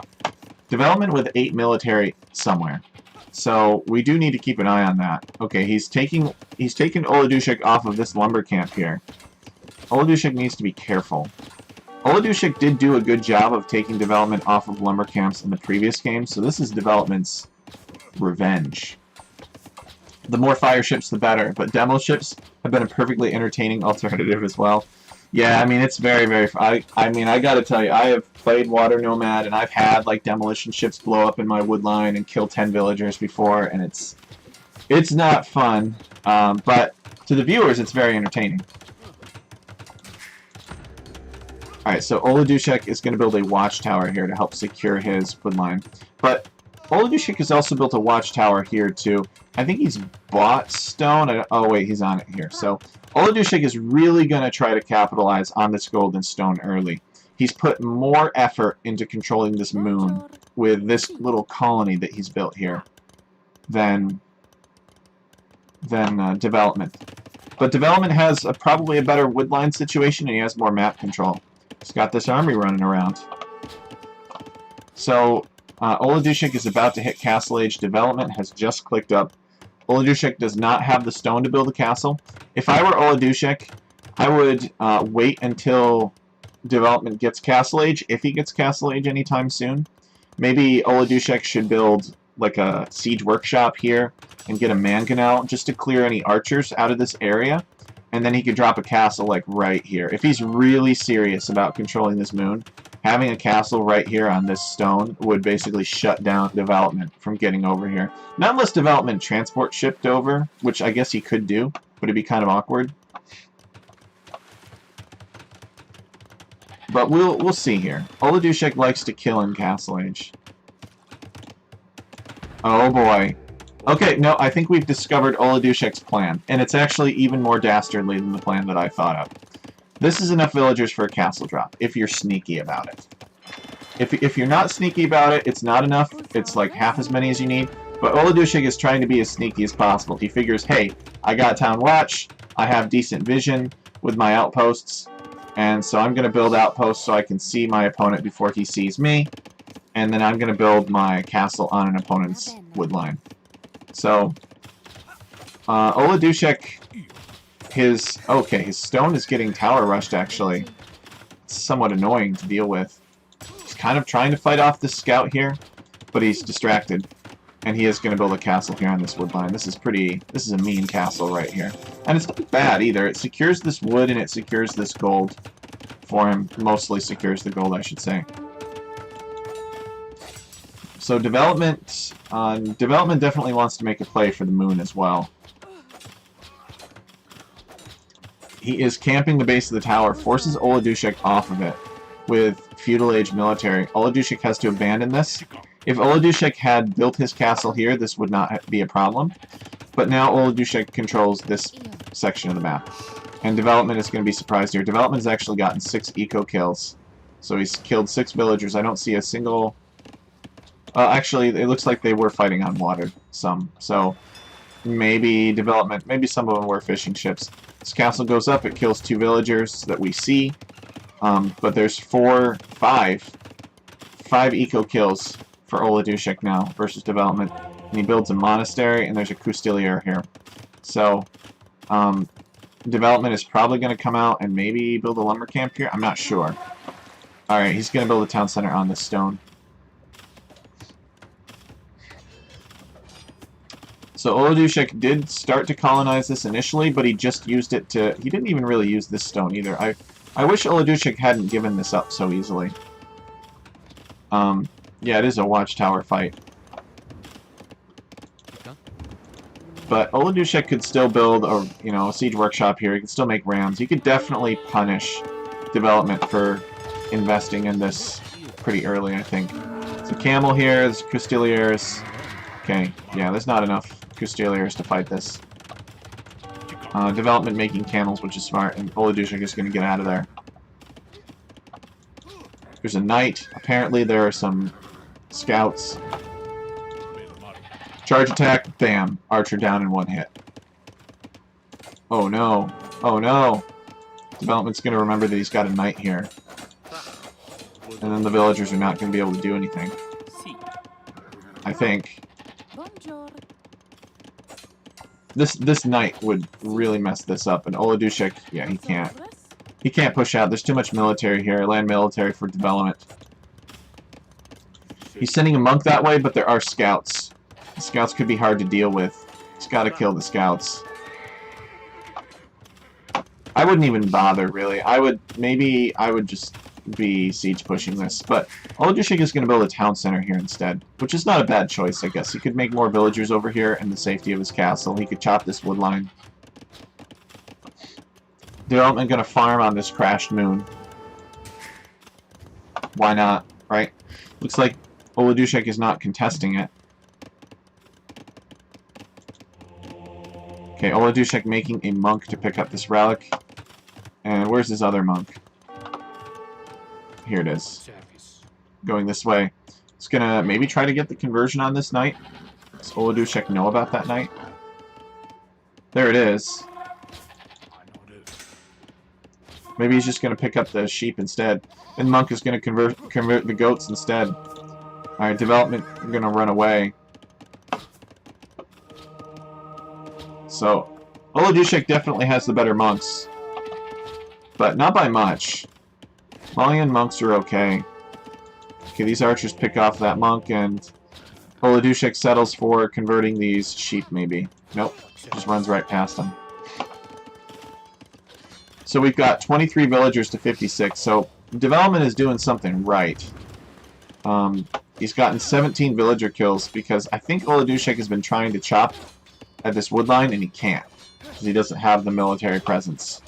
Development with 8 military somewhere. So we do need to keep an eye on that. Okay, he's taking Oladushik off of this lumber camp here. Oladushik needs to be careful. Oladushik did do a good job of taking development off of lumber camps in the previous game, so this is development's revenge. The more fire ships, the better, but demo ships have been a perfectly entertaining alternative as well. Yeah, I mean, it's very, very... I mean, I gotta tell you, I have played Water Nomad, and I've had, like, demolition ships blow up in my wood line and kill 10 villagers before, and it's not fun, but to the viewers, it's very entertaining. Alright, so Oladushek is going to build a watchtower here to help secure his wood line. But Oladushek has also built a watchtower here too. I think he's bought stone. Oh wait, he's on it here. So Oladushek is really going to try to capitalize on this gold and stone early. He's put more effort into controlling this moon with this little colony that he's built here than development. But development has probably a better woodline situation, and he has more map control. He's got this army running around. So Oladushek is about to hit Castle Age. Development has just clicked up. Oladushek does not have the stone to build a castle. If I were Oladushek, I would wait until development gets Castle Age, if he gets Castle Age anytime soon. Maybe Oladushek should build like a siege workshop here and get a mangonel just to clear any archers out of this area, and then he could drop a castle like right here. If he's really serious about controlling this moon, having a castle right here on this stone would basically shut down development from getting over here. Not unless development transport shipped over, which I guess he could do, but it'd be kind of awkward. But we'll see here. Oladushek likes to kill in Castle Age. Oh boy. Okay, no, I think we've discovered Oladushek's plan, and it's actually even more dastardly than the plan that I thought of. This is enough villagers for a castle drop, if you're sneaky about it. If you're not sneaky about it, it's not enough. It's like half as many as you need. But Oladushek is trying to be as sneaky as possible. He figures, hey, I got Town Watch, I have decent vision with my outposts, and so I'm going to build outposts so I can see my opponent before he sees me, and then I'm going to build my castle on an opponent's wood line. So, Oladushek, his stone is getting tower rushed, actually. It's somewhat annoying to deal with. He's kind of trying to fight off this scout here, but he's distracted. And he is going to build a castle here on this wood line. This is a mean castle right here. And it's not bad either. It secures this wood and it secures this gold for him. Mostly secures the gold, I should say. So development definitely wants to make a play for the moon as well. He is camping the base of the tower, forces Oladushek off of it with feudal age military. Oladushek has to abandon this. If Oladushek had built his castle here, this would not be a problem. But now Oladushek controls this section of the map. And development is going to be surprised here. Development has actually gotten 6 eco kills. So he's killed 6 villagers. I don't see a single... actually, it looks like they were fighting on water, some. So maybe development, maybe some of them were fishing ships. This castle goes up, it kills 2 villagers that we see. But there's 5 eco kills for Oladushek now versus development. And he builds a monastery, and there's a Custilier here. So, development is probably going to come out and maybe build a lumber camp here. I'm not sure. Alright, he's going to build a town center on this stone. So Oladushek did start to colonize this initially, but he just used it to... He didn't even really use this stone either. I wish Oladushek hadn't given this up so easily. Yeah, it is a watchtower fight. But Oladushek could still build a siege workshop here. He could still make rams. He could definitely punish development for investing in this pretty early, I think. There's a camel here, there's Custiliers. Okay, yeah, there's not enough Custiliers to fight this. Development making camels, which is smart, and Oladushek is going to get out of there. There's a knight. Apparently there are some scouts. Charge attack, bam. Archer down in 1 hit. Oh no. Oh no. Development's going to remember that he's got a knight here. And then the villagers are not going to be able to do anything. I think. This knight would really mess this up, and Oladushek, yeah, he can't. He can't push out. There's too much military here. Land military for development. He's sending a monk that way, but there are scouts. The scouts could be hard to deal with. He's got to kill the scouts. I wouldn't even bother, really. I would just be siege pushing this. But Oladushek is going to build a town center here instead, which is not a bad choice, I guess. He could make more villagers over here in the safety of his castle. He could chop this wood line. Development going to farm on this crashed moon. Why not, right? Looks like Oladushek is not contesting it. Okay, Oladushek making a monk to pick up this relic. And where's his other monk? Here it is. Going this way. It's gonna maybe try to get the conversion on this knight. Does Oladushek know about that knight? There it is. Maybe he's just gonna pick up the sheep instead. And monk is gonna convert the goats instead. Alright, development, we're gonna run away. So, Oladushek definitely has the better monks. But not by much. Malian monks are okay. Okay, these archers pick off that monk, and Oladushek settles for converting these sheep, maybe. Nope, just runs right past them. So we've got 23 villagers to 56, so development is doing something right. He's gotten 17 villager kills, because I think Oladushek has been trying to chop at this wood line, and he can't, because he doesn't have the military presence.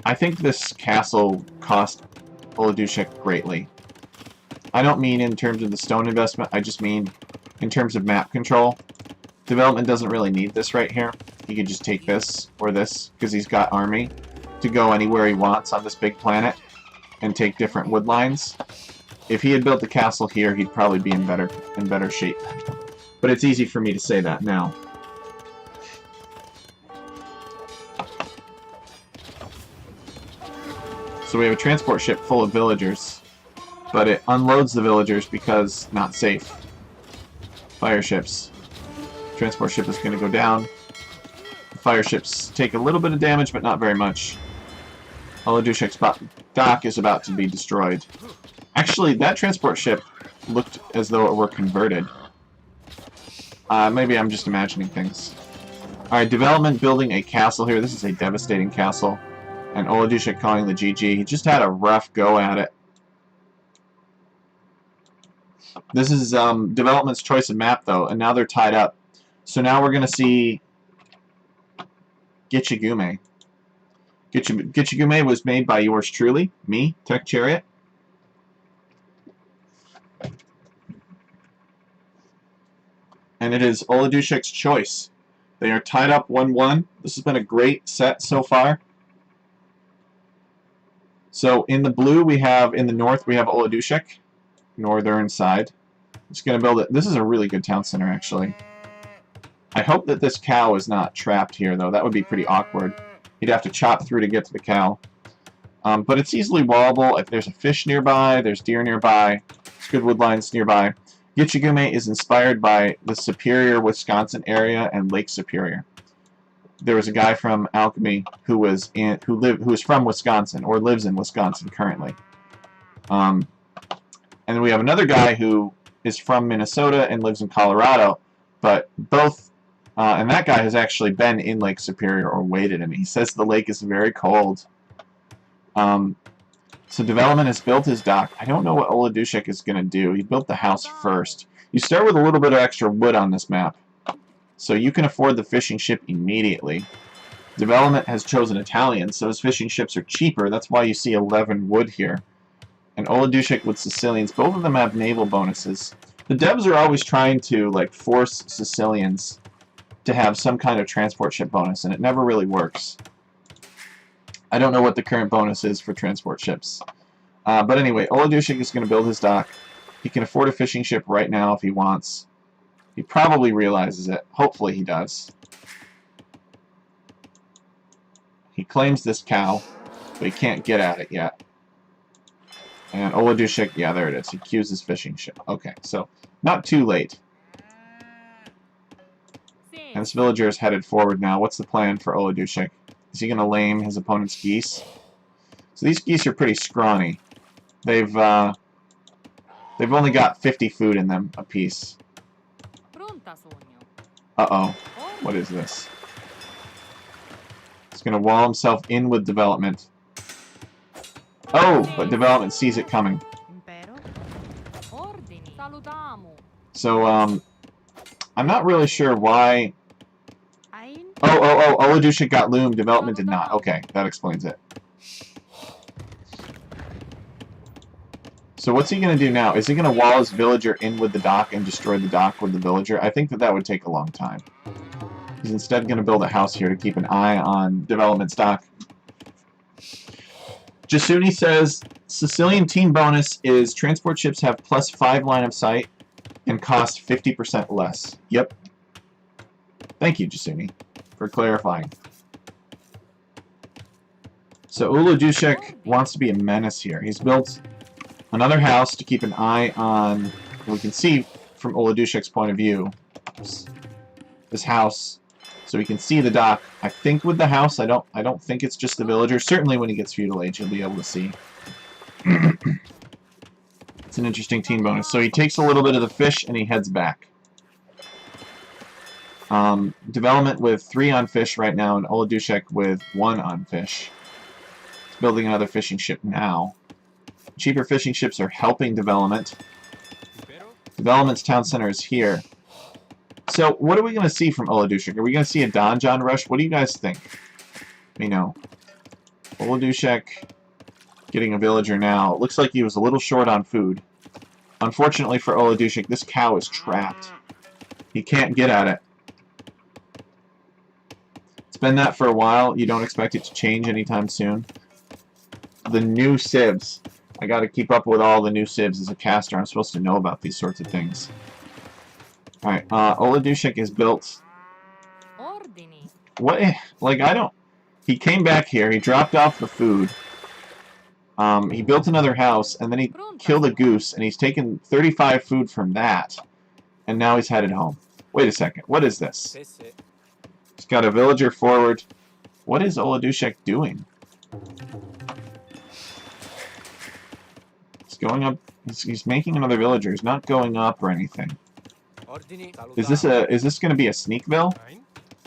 I think this castle cost Oladushek greatly. I don't mean in terms of the stone investment, I just mean in terms of map control. Development doesn't really need this right here. He could just take this or this, because he's got army to go anywhere he wants on this big planet and take different wood lines. If he had built the castle here, he'd probably be in better shape. But it's easy for me to say that now. So we have a transport ship full of villagers, but it unloads the villagers because not safe. Fire ships. Transport ship is going to go down. The fire ships take a little bit of damage, but not very much. Oladushek's dock is about to be destroyed. Actually, that transport ship looked as though it were converted. Maybe I'm just imagining things. Alright, development building a castle here. This is a devastating castle. And Oladushek calling the GG. He just had a rough go at it. This is development's choice of map, though, and now they're tied up. So now we're going to see Gichigume. Gichigume was made by yours truly, me, Tech Chariot. And it is Oladushek's choice. They are tied up 1-1. This has been a great set so far. So in the blue we have, in the north we have Oladushek, northern side. Just going to build it. This is a really good town center, actually. I hope that this cow is not trapped here, though. That would be pretty awkward. You'd have to chop through to get to the cow. But it's easily wallable. If there's a fish nearby, there's deer nearby, there's good woodlines nearby. Gichigume is inspired by the Superior, Wisconsin area and Lake Superior. There was a guy from Alchemy who was from Wisconsin, or lives in Wisconsin currently. And then we have another guy who is from Minnesota and lives in Colorado, but both, and that guy has actually been in Lake Superior or waded in it. He says the lake is very cold. So development has built his dock. I don't know what Oladushek is going to do. He built the house first. You start with a little bit of extra wood on this map, so you can afford the fishing ship immediately. Development has chosen Italian, so his fishing ships are cheaper. That's why you see 11 wood here. And Oladushek with Sicilians, both of them have naval bonuses. The devs are always trying to force Sicilians to have some kind of transport ship bonus, and it never really works. I don't know what the current bonus is for transport ships. But anyway, Oladushek is going to build his dock. He can afford a fishing ship right now if he wants. He probably realizes it. Hopefully he does. He claims this cow, but he can't get at it yet. And Oladushek, yeah, there it is. He cues his fishing ship. Okay, so not too late. And this villager is headed forward now. What's the plan for Oladushek? Is he going to lame his opponent's geese? So these geese are pretty scrawny. They've only got 50 food in them apiece. Uh-oh. What is this? He's going to wall himself in with development. Oh, but development sees it coming. So, I'm not really sure why... Oh, Oladushek got loom, development did not. Okay, that explains it. So what's he going to do now? Is he going to wall his villager in with the dock and destroy the dock with the villager? I think that would take a long time. He's instead going to build a house here to keep an eye on development's dock. Jasuni says, Sicilian team bonus is transport ships have +5 line of sight and cost 50% less. Yep. Thank you, Jasuni, for clarifying. So Ulu Dushek wants to be a menace here. He's built another house to keep an eye on. We can see from Ulu Dushek's point of view this house, so we can see the dock. I think with the house, I don't think it's just the villagers. Certainly, when he gets feudal age, he'll be able to see. It's an interesting team bonus. So he takes a little bit of the fish and he heads back. Development with 3 on fish right now, and Ulu Dushek with 1 on fish. He's building another fishing ship now. Cheaper fishing ships are helping development. Development's town center is here. So, what are we going to see from Ulu Dushek? Are we going to see a Donjon rush? What do you guys think? Let me know. Ulu Dushek getting a villager now. It looks like he was a little short on food. Unfortunately for Ulu Dushek, this cow is trapped. He can't get at it. It's been that for a while. You don't expect it to change anytime soon. The new civs. I got to keep up with all the new civs as a caster. I'm supposed to know about these sorts of things. Alright, Ulu Dushek is built. What? Like, I don't. He came back here, he dropped off the food. He built another house, and then he killed a goose, and he's taken 35 food from that. And now he's headed home. Wait a second, what is this? He's got a villager forward. What is Ulu Dushek doing? He's going up. He's making another villager. He's not going up or anything. Is this going to be a sneakville?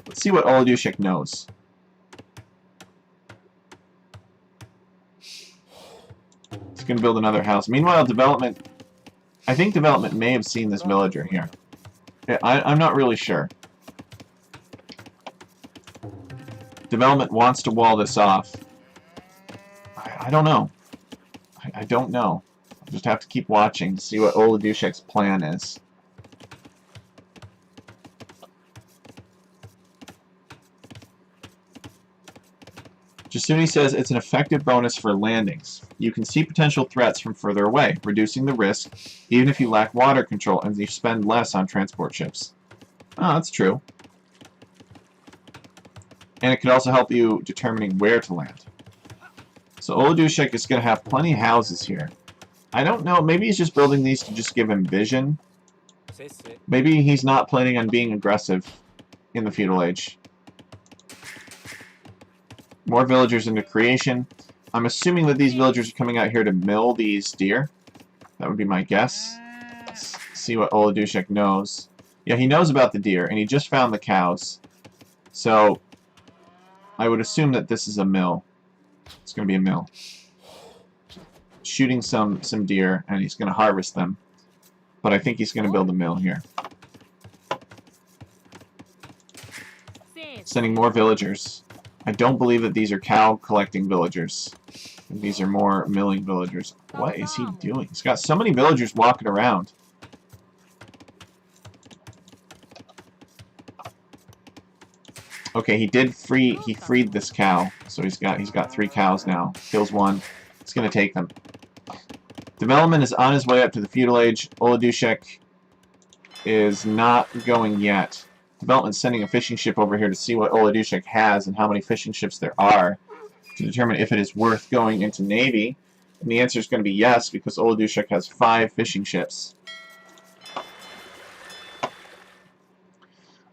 Let's see what Ulu Dushek knows. He's going to build another house. Meanwhile, development. I think development may have seen this villager here. Yeah, I'm not really sure. Development wants to wall this off. I don't know. I don't know. I'll just have to keep watching to see what Ulu Dushek's plan is. Jasuni says it's an effective bonus for landings. You can see potential threats from further away, reducing the risk even if you lack water control and you spend less on transport ships. Oh, that's true. And it could also help you determining where to land. So Ulu Dushek is going to have plenty of houses here. I don't know, maybe he's just building these to just give him vision. Maybe he's not planning on being aggressive in the feudal age. More villagers into creation. I'm assuming that these villagers are coming out here to mill these deer. That would be my guess. Let's see what Ulu Dushek knows. Yeah, he knows about the deer, and he just found the cows. So, I would assume that this is a mill. It's going to be a mill. Shooting some deer, and he's going to harvest them. But I think he's going to build a mill here. Sending more villagers. I don't believe that these are cow-collecting villagers. These are more milling villagers. What is he doing? He's got so many villagers walking around. Okay, he freed this cow. So he's got 3 cows now. Kills 1. It's gonna take them. Development is on his way up to the feudal age. Ulu Dushek is not going yet. Development's sending a fishing ship over here to see what Ulu Dushek has and how many fishing ships there are to determine if it is worth going into Navy. And the answer is going to be yes, because Ulu Dushek has 5 fishing ships.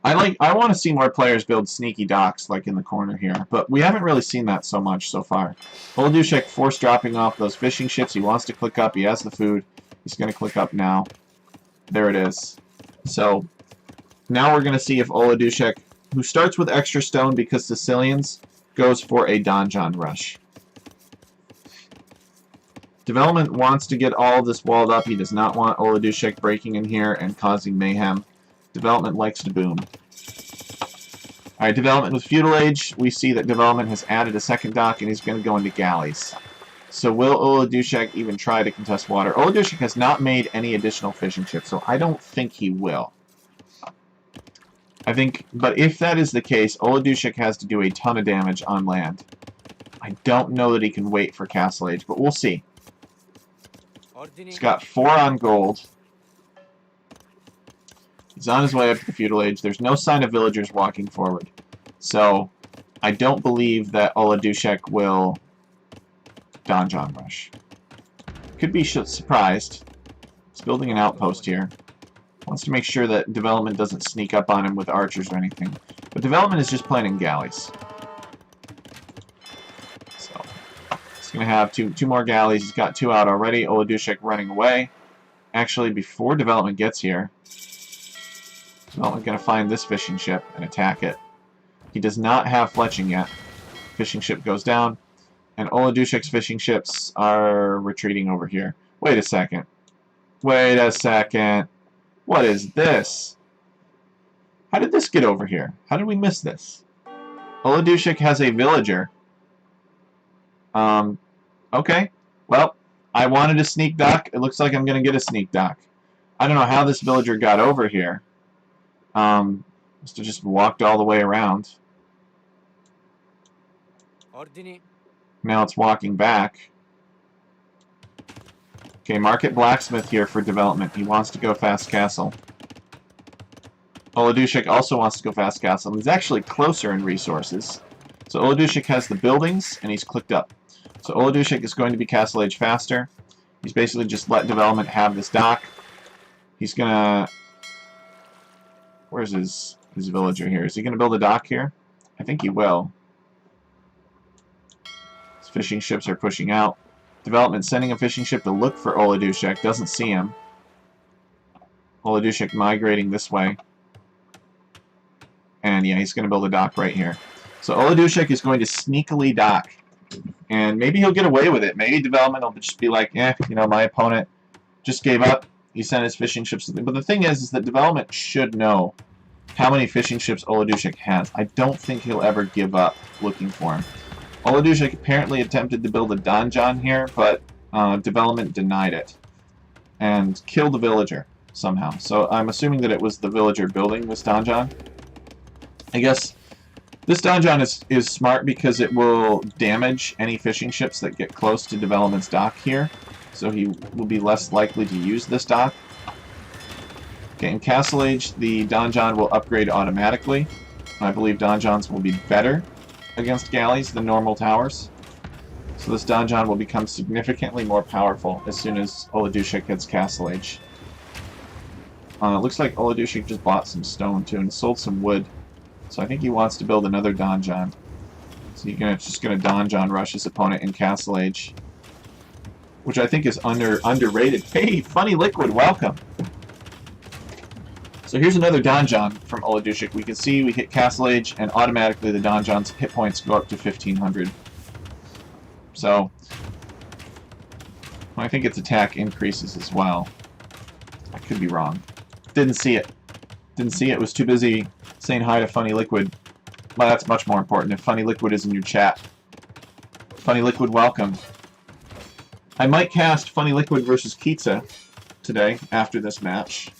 I want to see more players build sneaky docks like in the corner here, but we haven't really seen that so much so far. Ulu Dushek forced dropping off those fishing ships. He wants to click up. He has the food. He's going to click up now. There it is. So now we're going to see if Ulu Dushek, who starts with extra stone because Sicilians, goes for a Donjon rush. Development wants to get all of this walled up. He does not want Ulu Dushek breaking in here and causing mayhem. Development likes to boom. Alright, development with feudal age. We see that development has added a second dock and he's going to go into galleys. So will Oladushek even try to contest water? Oladushek has not made any additional fishing ships, so I don't think he will. I think, but if that is the case, Oladushek has to do a ton of damage on land. I don't know that he can wait for Castle Age, but we'll see. He's got 4 on gold. He's on his way up to the feudal age. There's no sign of villagers walking forward. So, I don't believe that Oladushek will Donjon Rush. Could be surprised. He's building an outpost here. Wants to make sure that development doesn't sneak up on him with archers or anything. But development is just planning galleys. So, he's going to have two more galleys. He's got 2 out already. Oladushek running away. Actually, before development gets here, development going to find this fishing ship and attack it. He does not have fletching yet. Fishing ship goes down. And Oladushek's fishing ships are retreating over here. Wait a second. Wait a second. What is this? How did this get over here? How did we miss this? Oladushek has a villager. Okay. Well, I wanted a sneak dock. It looks like I'm going to get a sneak dock. I don't know how this villager got over here. Must have just walked all the way around. Now it's walking back. Okay, Market Blacksmith here for development. He wants to go Fast Castle. Oladushek also wants to go Fast Castle. He's actually closer in resources. So Oladushek has the buildings, and he's clicked up. So Oladushek is going to be Castle Age faster. He's basically just let development have this dock. He's gonna... Where's his villager here? Is he gonna build a dock here? I think he will. His fishing ships are pushing out. Development sending a fishing ship to look for Oladushek. Doesn't see him. Oladushek migrating this way. And yeah, he's going to build a dock right here. So Oladushek is going to sneakily dock. And maybe he'll get away with it. Maybe development will just be like, you know, my opponent just gave up. He sent his fishing ships. But the thing is that development should know how many fishing ships Oladushek has. I don't think he'll ever give up looking for him. Oladushek apparently attempted to build a donjon here, but development denied it. And killed the villager somehow. So I'm assuming that it was the villager building this donjon. I guess this donjon is smart because it will damage any fishing ships that get close to development's dock here. So he will be less likely to use this dock. Okay, in Castle Age, the donjon will upgrade automatically. I believe donjons will be better against galleys than normal towers. So this donjon will become significantly more powerful as soon as Oladushek hits Castle Age. It looks like Oladushek just bought some stone too and sold some wood. So I think he wants to build another donjon. So he's just going to donjon rush his opponent in Castle Age. Which I think is underrated. Hey, Funny Liquid, welcome! So here's another donjon from Oladushek. We can see we hit Castle Age, and automatically the donjon's hit points go up to 1500. So I think its attack increases as well. I could be wrong. Didn't see it. Didn't see it. Was too busy saying hi to Funny Liquid. Well, that's much more important if Funny Liquid is in your chat. Funny Liquid, welcome. I might cast Funny Liquid versus Kitza today after this match.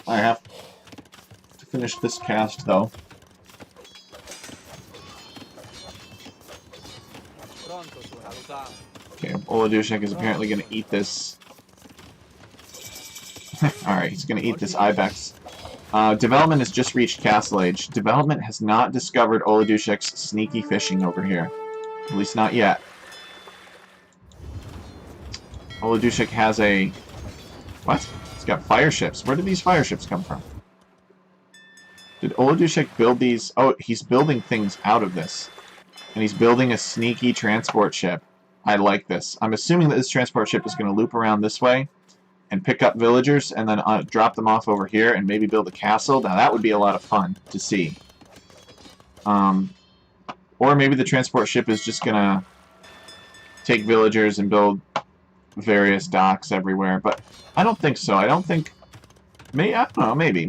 I have to finish this cast, though. Okay, Oladushek is apparently going to eat this. Alright, he's going to eat this Ibex. Development has just reached Castle Age. Development has not discovered Oladushek's sneaky fishing over here. At least not yet. Oladushek has a... What? He's got fire ships. Where did these fire ships come from? Did Oladushek build these? Oh, he's building things out of this. And he's building a sneaky transport ship. I like this. I'm assuming that this transport ship is going to loop around this way and pick up villagers and then drop them off over here and maybe build a castle. Now that would be a lot of fun to see. Or maybe the transport ship is just going to take villagers and build various docks everywhere, but I don't think so. I don't think... I don't know, maybe.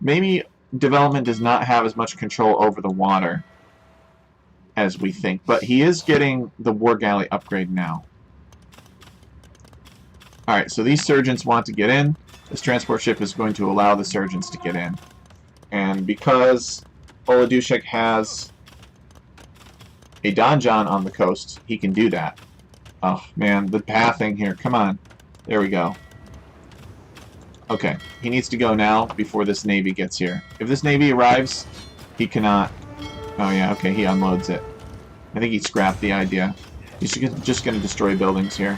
Maybe development does not have as much control over the water as we think. But he is getting the War Galley upgrade now. Alright, so these surgeons want to get in. This transport ship is going to allow the surgeons to get in. And because Oladushek has a donjon on the coast, he can do that. Oh, man, the pathing here. Come on. There we go. Okay, he needs to go now before this navy gets here. If this navy arrives, he cannot... Oh, yeah, okay, he unloads it. I think he scrapped the idea. He's just going to destroy buildings here.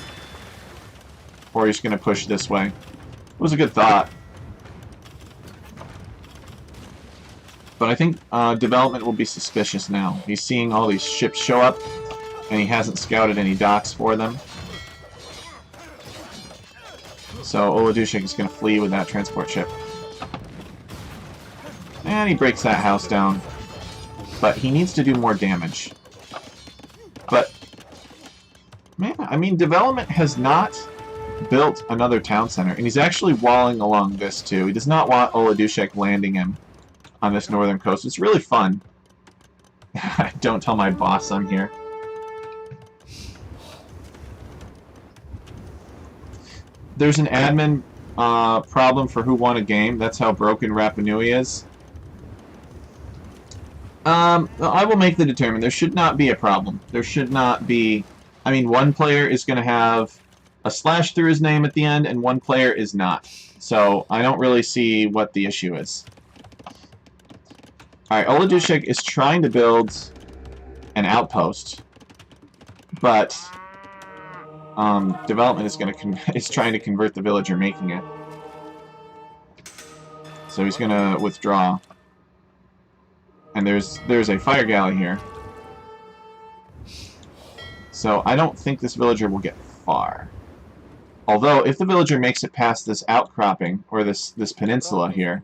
Or he's going to push this way. It was a good thought. But I think development will be suspicious now. He's seeing all these ships show up, and he hasn't scouted any docks for them. So Oladushek is going to flee with that transport ship. And he breaks that house down. But he needs to do more damage. But, man, I mean, development has not built another town center. And he's actually walling along this, too. He does not want Oladushek landing him on this northern coast. It's really fun. Don't tell my boss I'm here. There's an admin problem for who won a game. That's how broken Rapa Nui is. I will make the determination. There should not be a problem. There should not be... I mean, one player is going to have a slash through his name at the end, and one player is not. So, I don't really see what the issue is. Alright, Oladushek is trying to build an outpost, but development is trying to convert the villager making it. So he's gonna withdraw. And there's a fire galley here. So I don't think this villager will get far. Although, if the villager makes it past this outcropping, or this peninsula here,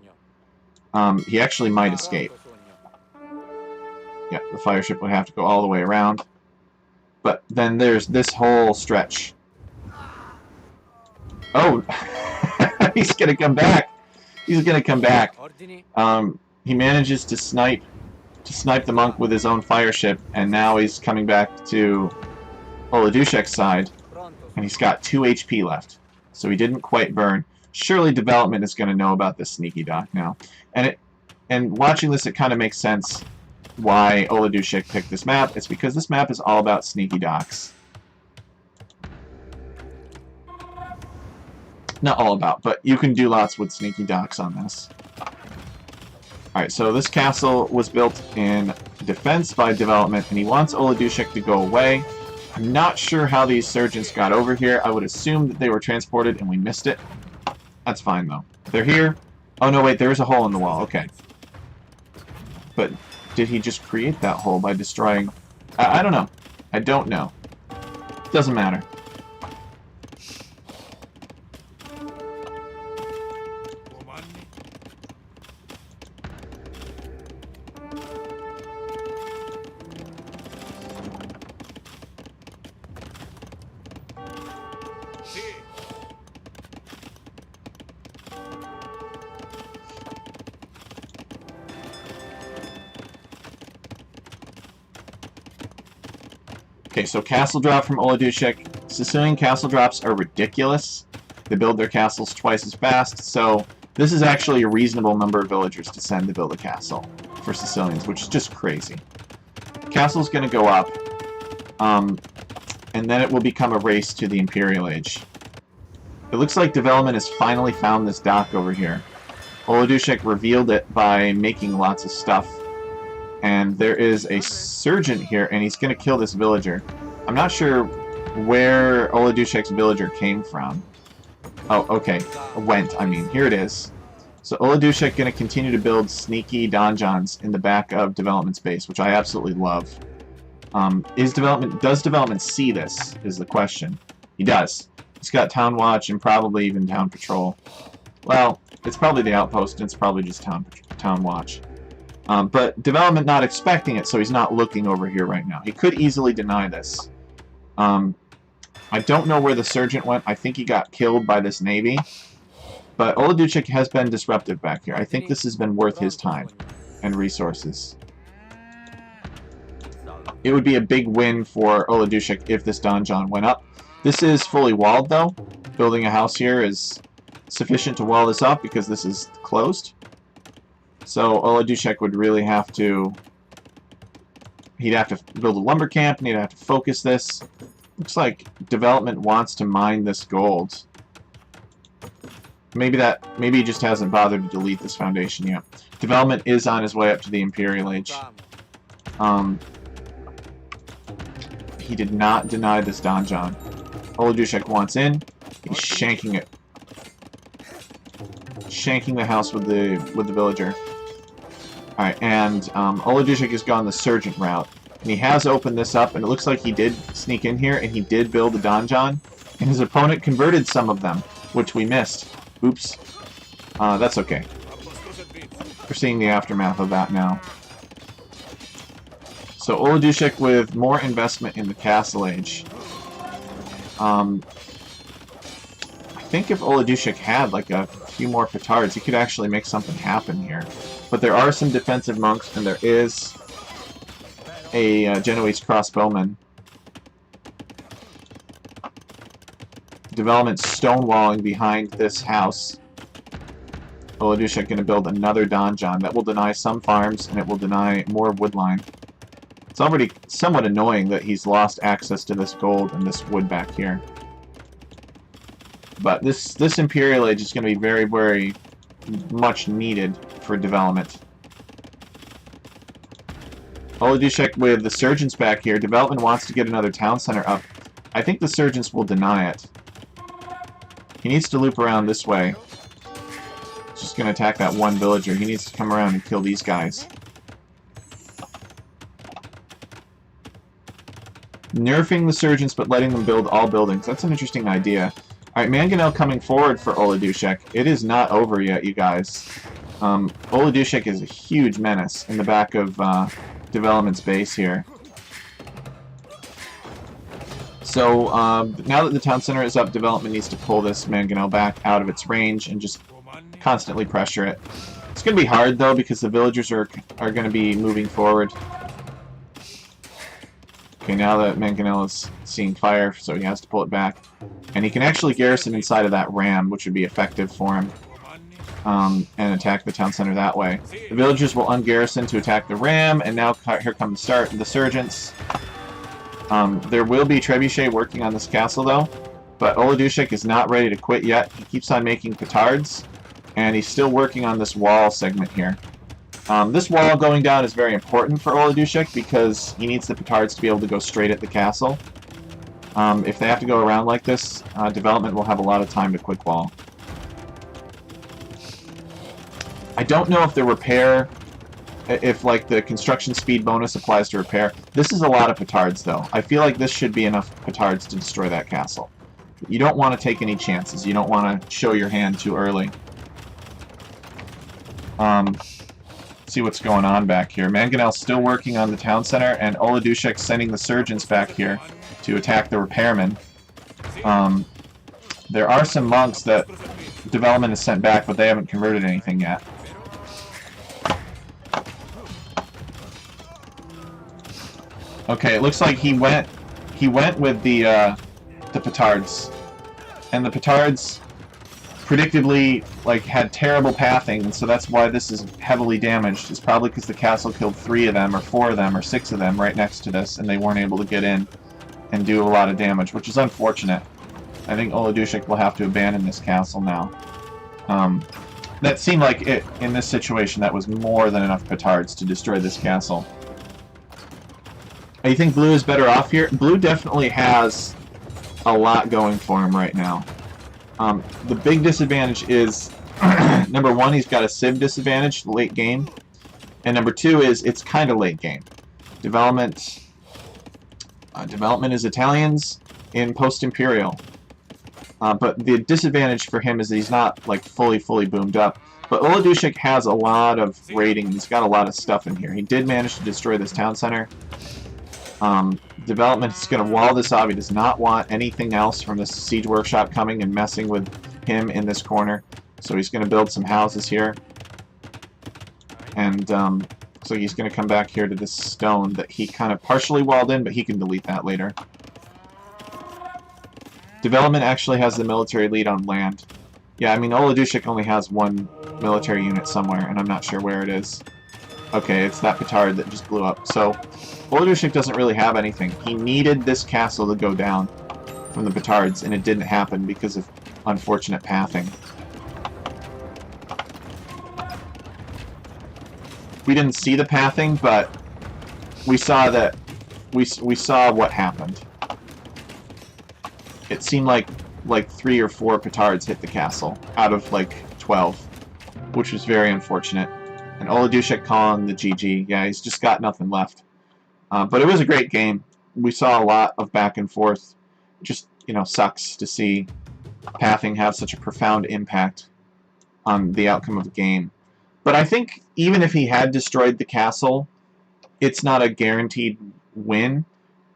he actually might escape. Yeah, the fire ship would have to go all the way around. But then there's this whole stretch. Oh! He's gonna come back! He's gonna come back. He manages to snipe the monk with his own fire ship, and now he's coming back to Oladushek's side, and he's got 2 HP left. So he didn't quite burn. Surely development is gonna know about this sneaky dock now. And watching this, it kind of makes sense why Oladushek picked this map. It's because this map is all about sneaky docks. Not all about, but you can do lots with sneaky docks on this. Alright, so this castle was built in defense by development, and he wants Oladushek to go away. I'm not sure how these surgeons got over here. I would assume that they were transported and we missed it. That's fine, though. They're here. Oh, no, wait, there's a hole in the wall. Okay. But did he just create that hole by destroying... I don't know. I don't know. Doesn't matter. Okay, so castle drop from Oladushek. Sicilian castle drops are ridiculous. They build their castles twice as fast, so this is actually a reasonable number of villagers to send to build a castle for Sicilians, which is just crazy. Castle's going to go up, and then it will become a race to the Imperial Age. It looks like development has finally found this dock over here. Oladushek revealed it by making lots of stuff. And there is a sergeant here, and he's going to kill this villager. I'm not sure where Oladushek's villager came from. Oh, okay. Went, I mean. Here it is. So Oladushek going to continue to build sneaky donjons in the back of development space, which I absolutely love. Does development see this, is the question. He does. He's got Town Watch and probably even Town Patrol. Well, it's probably the outpost, and it's probably just Town Watch. But development not expecting it, so he's not looking over here right now. He could easily deny this. I don't know where the sergeant went. I think he got killed by this navy. But Oladushek has been disruptive back here. I think this has been worth his time and resources. it would be a big win for Oladushik if this donjon went up. This is fully walled, though. Building a house here is sufficient to wall this up because this is closed. So Oladushik would really have to... He'd have to build a lumber camp, and he'd have to focus this. Looks like development wants to mine this gold. Maybe he just hasn't bothered to delete this foundation yet. Development is on his way up to the Imperial Age. He did not deny this donjon. Oladushik wants in. He's shanking it. Shanking the house with the villager. Alright, and Oladushik has gone the Sergeant route. And he has opened this up, and it looks like he did sneak in here, and he did build a donjon. And his opponent converted some of them, which we missed. Oops. That's okay. We're seeing the aftermath of that now. So Oladushik with more investment in the Castle Age. I think if Oladushik had like a few more petards, he could actually make something happen here. But there are some defensive monks, and there is a Genoese crossbowman. Development stonewalling behind this house. Oladushik going to build another donjon that will deny some farms, and it will deny more woodline. It's already somewhat annoying that he's lost access to this gold and this wood back here. But this Imperial Age is going to be very, very much needed for development. Oladushik with the Surgeons back here. Development wants to get another town center up. I think the Surgeons will deny it. He needs to loop around this way. He's just going to attack that one villager. He needs to come around and kill these guys. Nerfing the Surgeons, but letting them build all buildings. That's an interesting idea. Alright, Mangonel coming forward for Oladushik. It is not over yet, you guys. Oladushik is a huge menace in the back of Development's base here. So, now that the town center is up, Development needs to pull this Mangonel back out of its range and just constantly pressure it. It's going to be hard, though, because the villagers are going to be moving forward. Okay, now that Mangonel is seeing fire, so he has to pull it back. And he can actually garrison inside of that ram, which would be effective for him. And attack the town center that way. The villagers will ungarrison to attack the ram, and now here come the Surgeons. There will be Trebuchet working on this castle, though. But Oladushik is not ready to quit yet. He keeps on making petards, and he's still working on this wall segment here. This wall going down is very important for Oladushik because he needs the petards to be able to go straight at the castle. If they have to go around like this, Development will have a lot of time to quick wall. I don't know if the repair, if like the construction speed bonus applies to repair. This is a lot of petards, though. I feel like this should be enough petards to destroy that castle. You don't want to take any chances. You don't want to show your hand too early. See what's going on back here. Mangonel's still working on the town center, and Oladushik sending the Surgeons back here to attack the repairmen. There are some monks that Development has sent back, but they haven't converted anything yet. Okay, it looks like he went with the petards, and the petards predictably had terrible pathing, and so that's why this is heavily damaged. It's probably because the castle killed 3 of them, or 4 of them, or 6 of them right next to this, and they weren't able to get in and do a lot of damage, which is unfortunate. I think Oladushik will have to abandon this castle now. That seemed like it in this situation. That was more than enough petards to destroy this castle. I think Blue is better off here. Blue definitely has a lot going for him right now. The big disadvantage is, number 1, he's got a Civ disadvantage late game, and number 2 is it's kind of late game. Development is Italians in post-Imperial. But the disadvantage for him is that he's not fully boomed up. But Oladushik has a lot of raiding. He's got a lot of stuff in here. He did manage to destroy this town center. Development is going to wall this off. He does not want anything else from this siege workshop coming and messing with him in this corner. So he's going to build some houses here. And So he's going to come back here to this stone that he kind of partially walled in, but he can delete that later. Development actually has the military lead on land. Yeah, I mean, Oladushik only has one military unit somewhere, and I'm not sure where it is. Okay, it's that petard that just blew up. So, Oladushik doesn't really have anything. He needed this castle to go down from the petards, and it didn't happen because of unfortunate pathing. We didn't see the pathing, but we saw that we saw what happened. It seemed like 3 or 4 petards hit the castle out of like 12, which was very unfortunate. And Oladushik calling the GG. Yeah, he's just got nothing left. But it was a great game. We saw a lot of back and forth. Just, you know, sucks to see pathing have such a profound impact on the outcome of the game. But I think even if he had destroyed the castle, it's not a guaranteed win,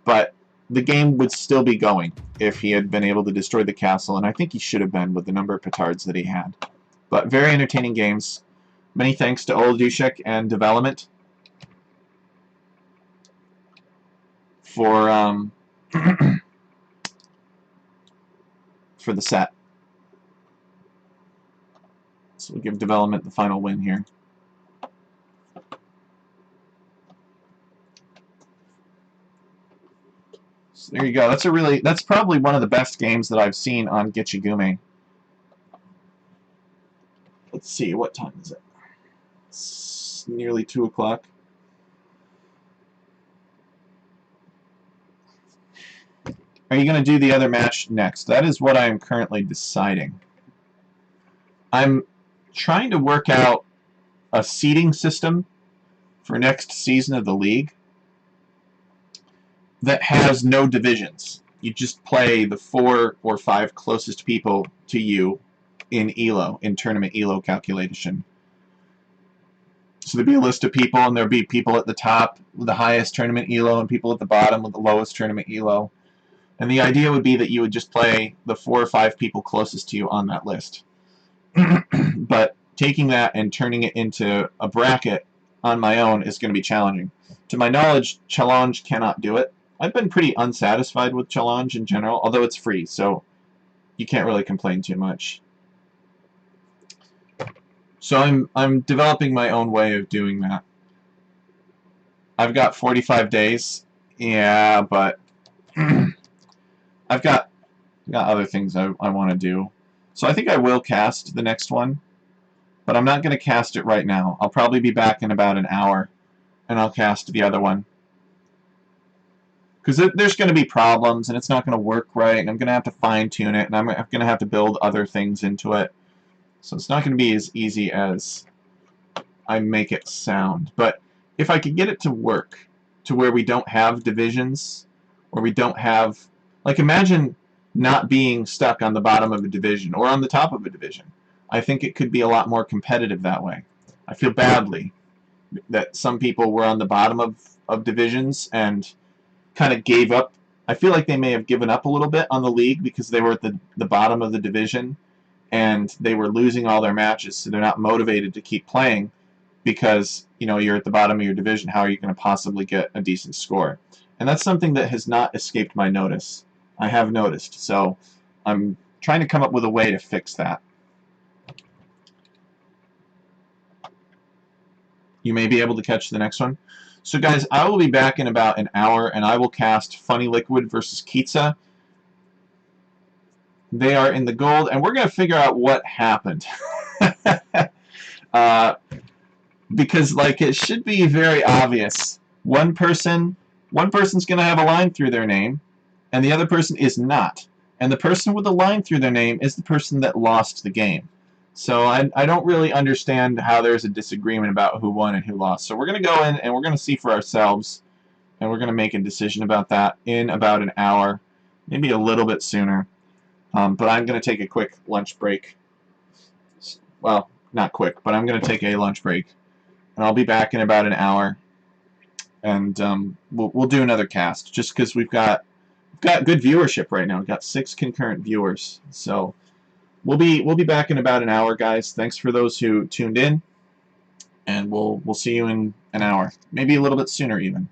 but the game would still be going if he had been able to destroy the castle, and I think he should have been with the number of petards that he had. But very entertaining games. Many thanks to Oladushik and Development for for the set. So we'll give Development the final win here. So there you go. That's probably one of the best games that I've seen on Gichigume. Let's see, what time is it? It's nearly 2 o'clock. Are you going to do the other match next? That is what I am currently deciding. I'm trying to work out a seeding system for next season of the league that has no divisions. You just play the 4 or 5 closest people to you in ELO, in tournament ELO calculation. So there'd be a list of people, and there'd be people at the top with the highest tournament ELO and people at the bottom with the lowest tournament ELO. And the idea would be that you would just play the 4 or 5 people closest to you on that list. But taking that and turning it into a bracket on my own is going to be challenging. To my knowledge, Challenge cannot do it. I've been pretty unsatisfied with Challenge in general, although it's free, so you can't really complain too much. So I'm developing my own way of doing that. I've got 45 days. Yeah, but I've got other things I want to do. So I think I will cast the next one, but I'm not going to cast it right now. I'll probably be back in about an hour, and I'll cast the other one. Because there's going to be problems, and it's not going to work right, and I'm going to have to fine-tune it, and I'm going to have to build other things into it. So it's not going to be as easy as I make it sound. But if I could get it to work to where we don't have divisions, or we don't have... Like, imagine not being stuck on the bottom of a division or on the top of a division. I think it could be a lot more competitive that way. I feel badly that some people were on the bottom of divisions and kind of gave up. I feel like they may have given up a little bit on the league because they were at the bottom of the division and they were losing all their matches, so they're not motivated to keep playing because, you know, you're at the bottom of your division. How are you going to possibly get a decent score? And that's something that has not escaped my notice. I have noticed, so I'm trying to come up with a way to fix that. You may be able to catch the next one. So guys, I will be back in about an hour, and I will cast Funny Liquid versus Kitsa. They are in the gold, and we're going to figure out what happened. Because, like, it should be very obvious. One person's going to have a line through their name, and the other person is not. And the person with the line through their name is the person that lost the game. So I don't really understand how there's a disagreement about who won and who lost. So we're going to go in and we're going to see for ourselves, and we're going to make a decision about that in about an hour, maybe a little bit sooner. But I'm going to take a quick lunch break. Well, not quick, but I'm going to take a lunch break. And I'll be back in about an hour. And we'll do another cast, just because we've got good viewership right now. We've got 6 concurrent viewers. So we'll be back in about an hour, guys. Thanks for those who tuned in. and we'll see you in an hour, maybe a little bit sooner even.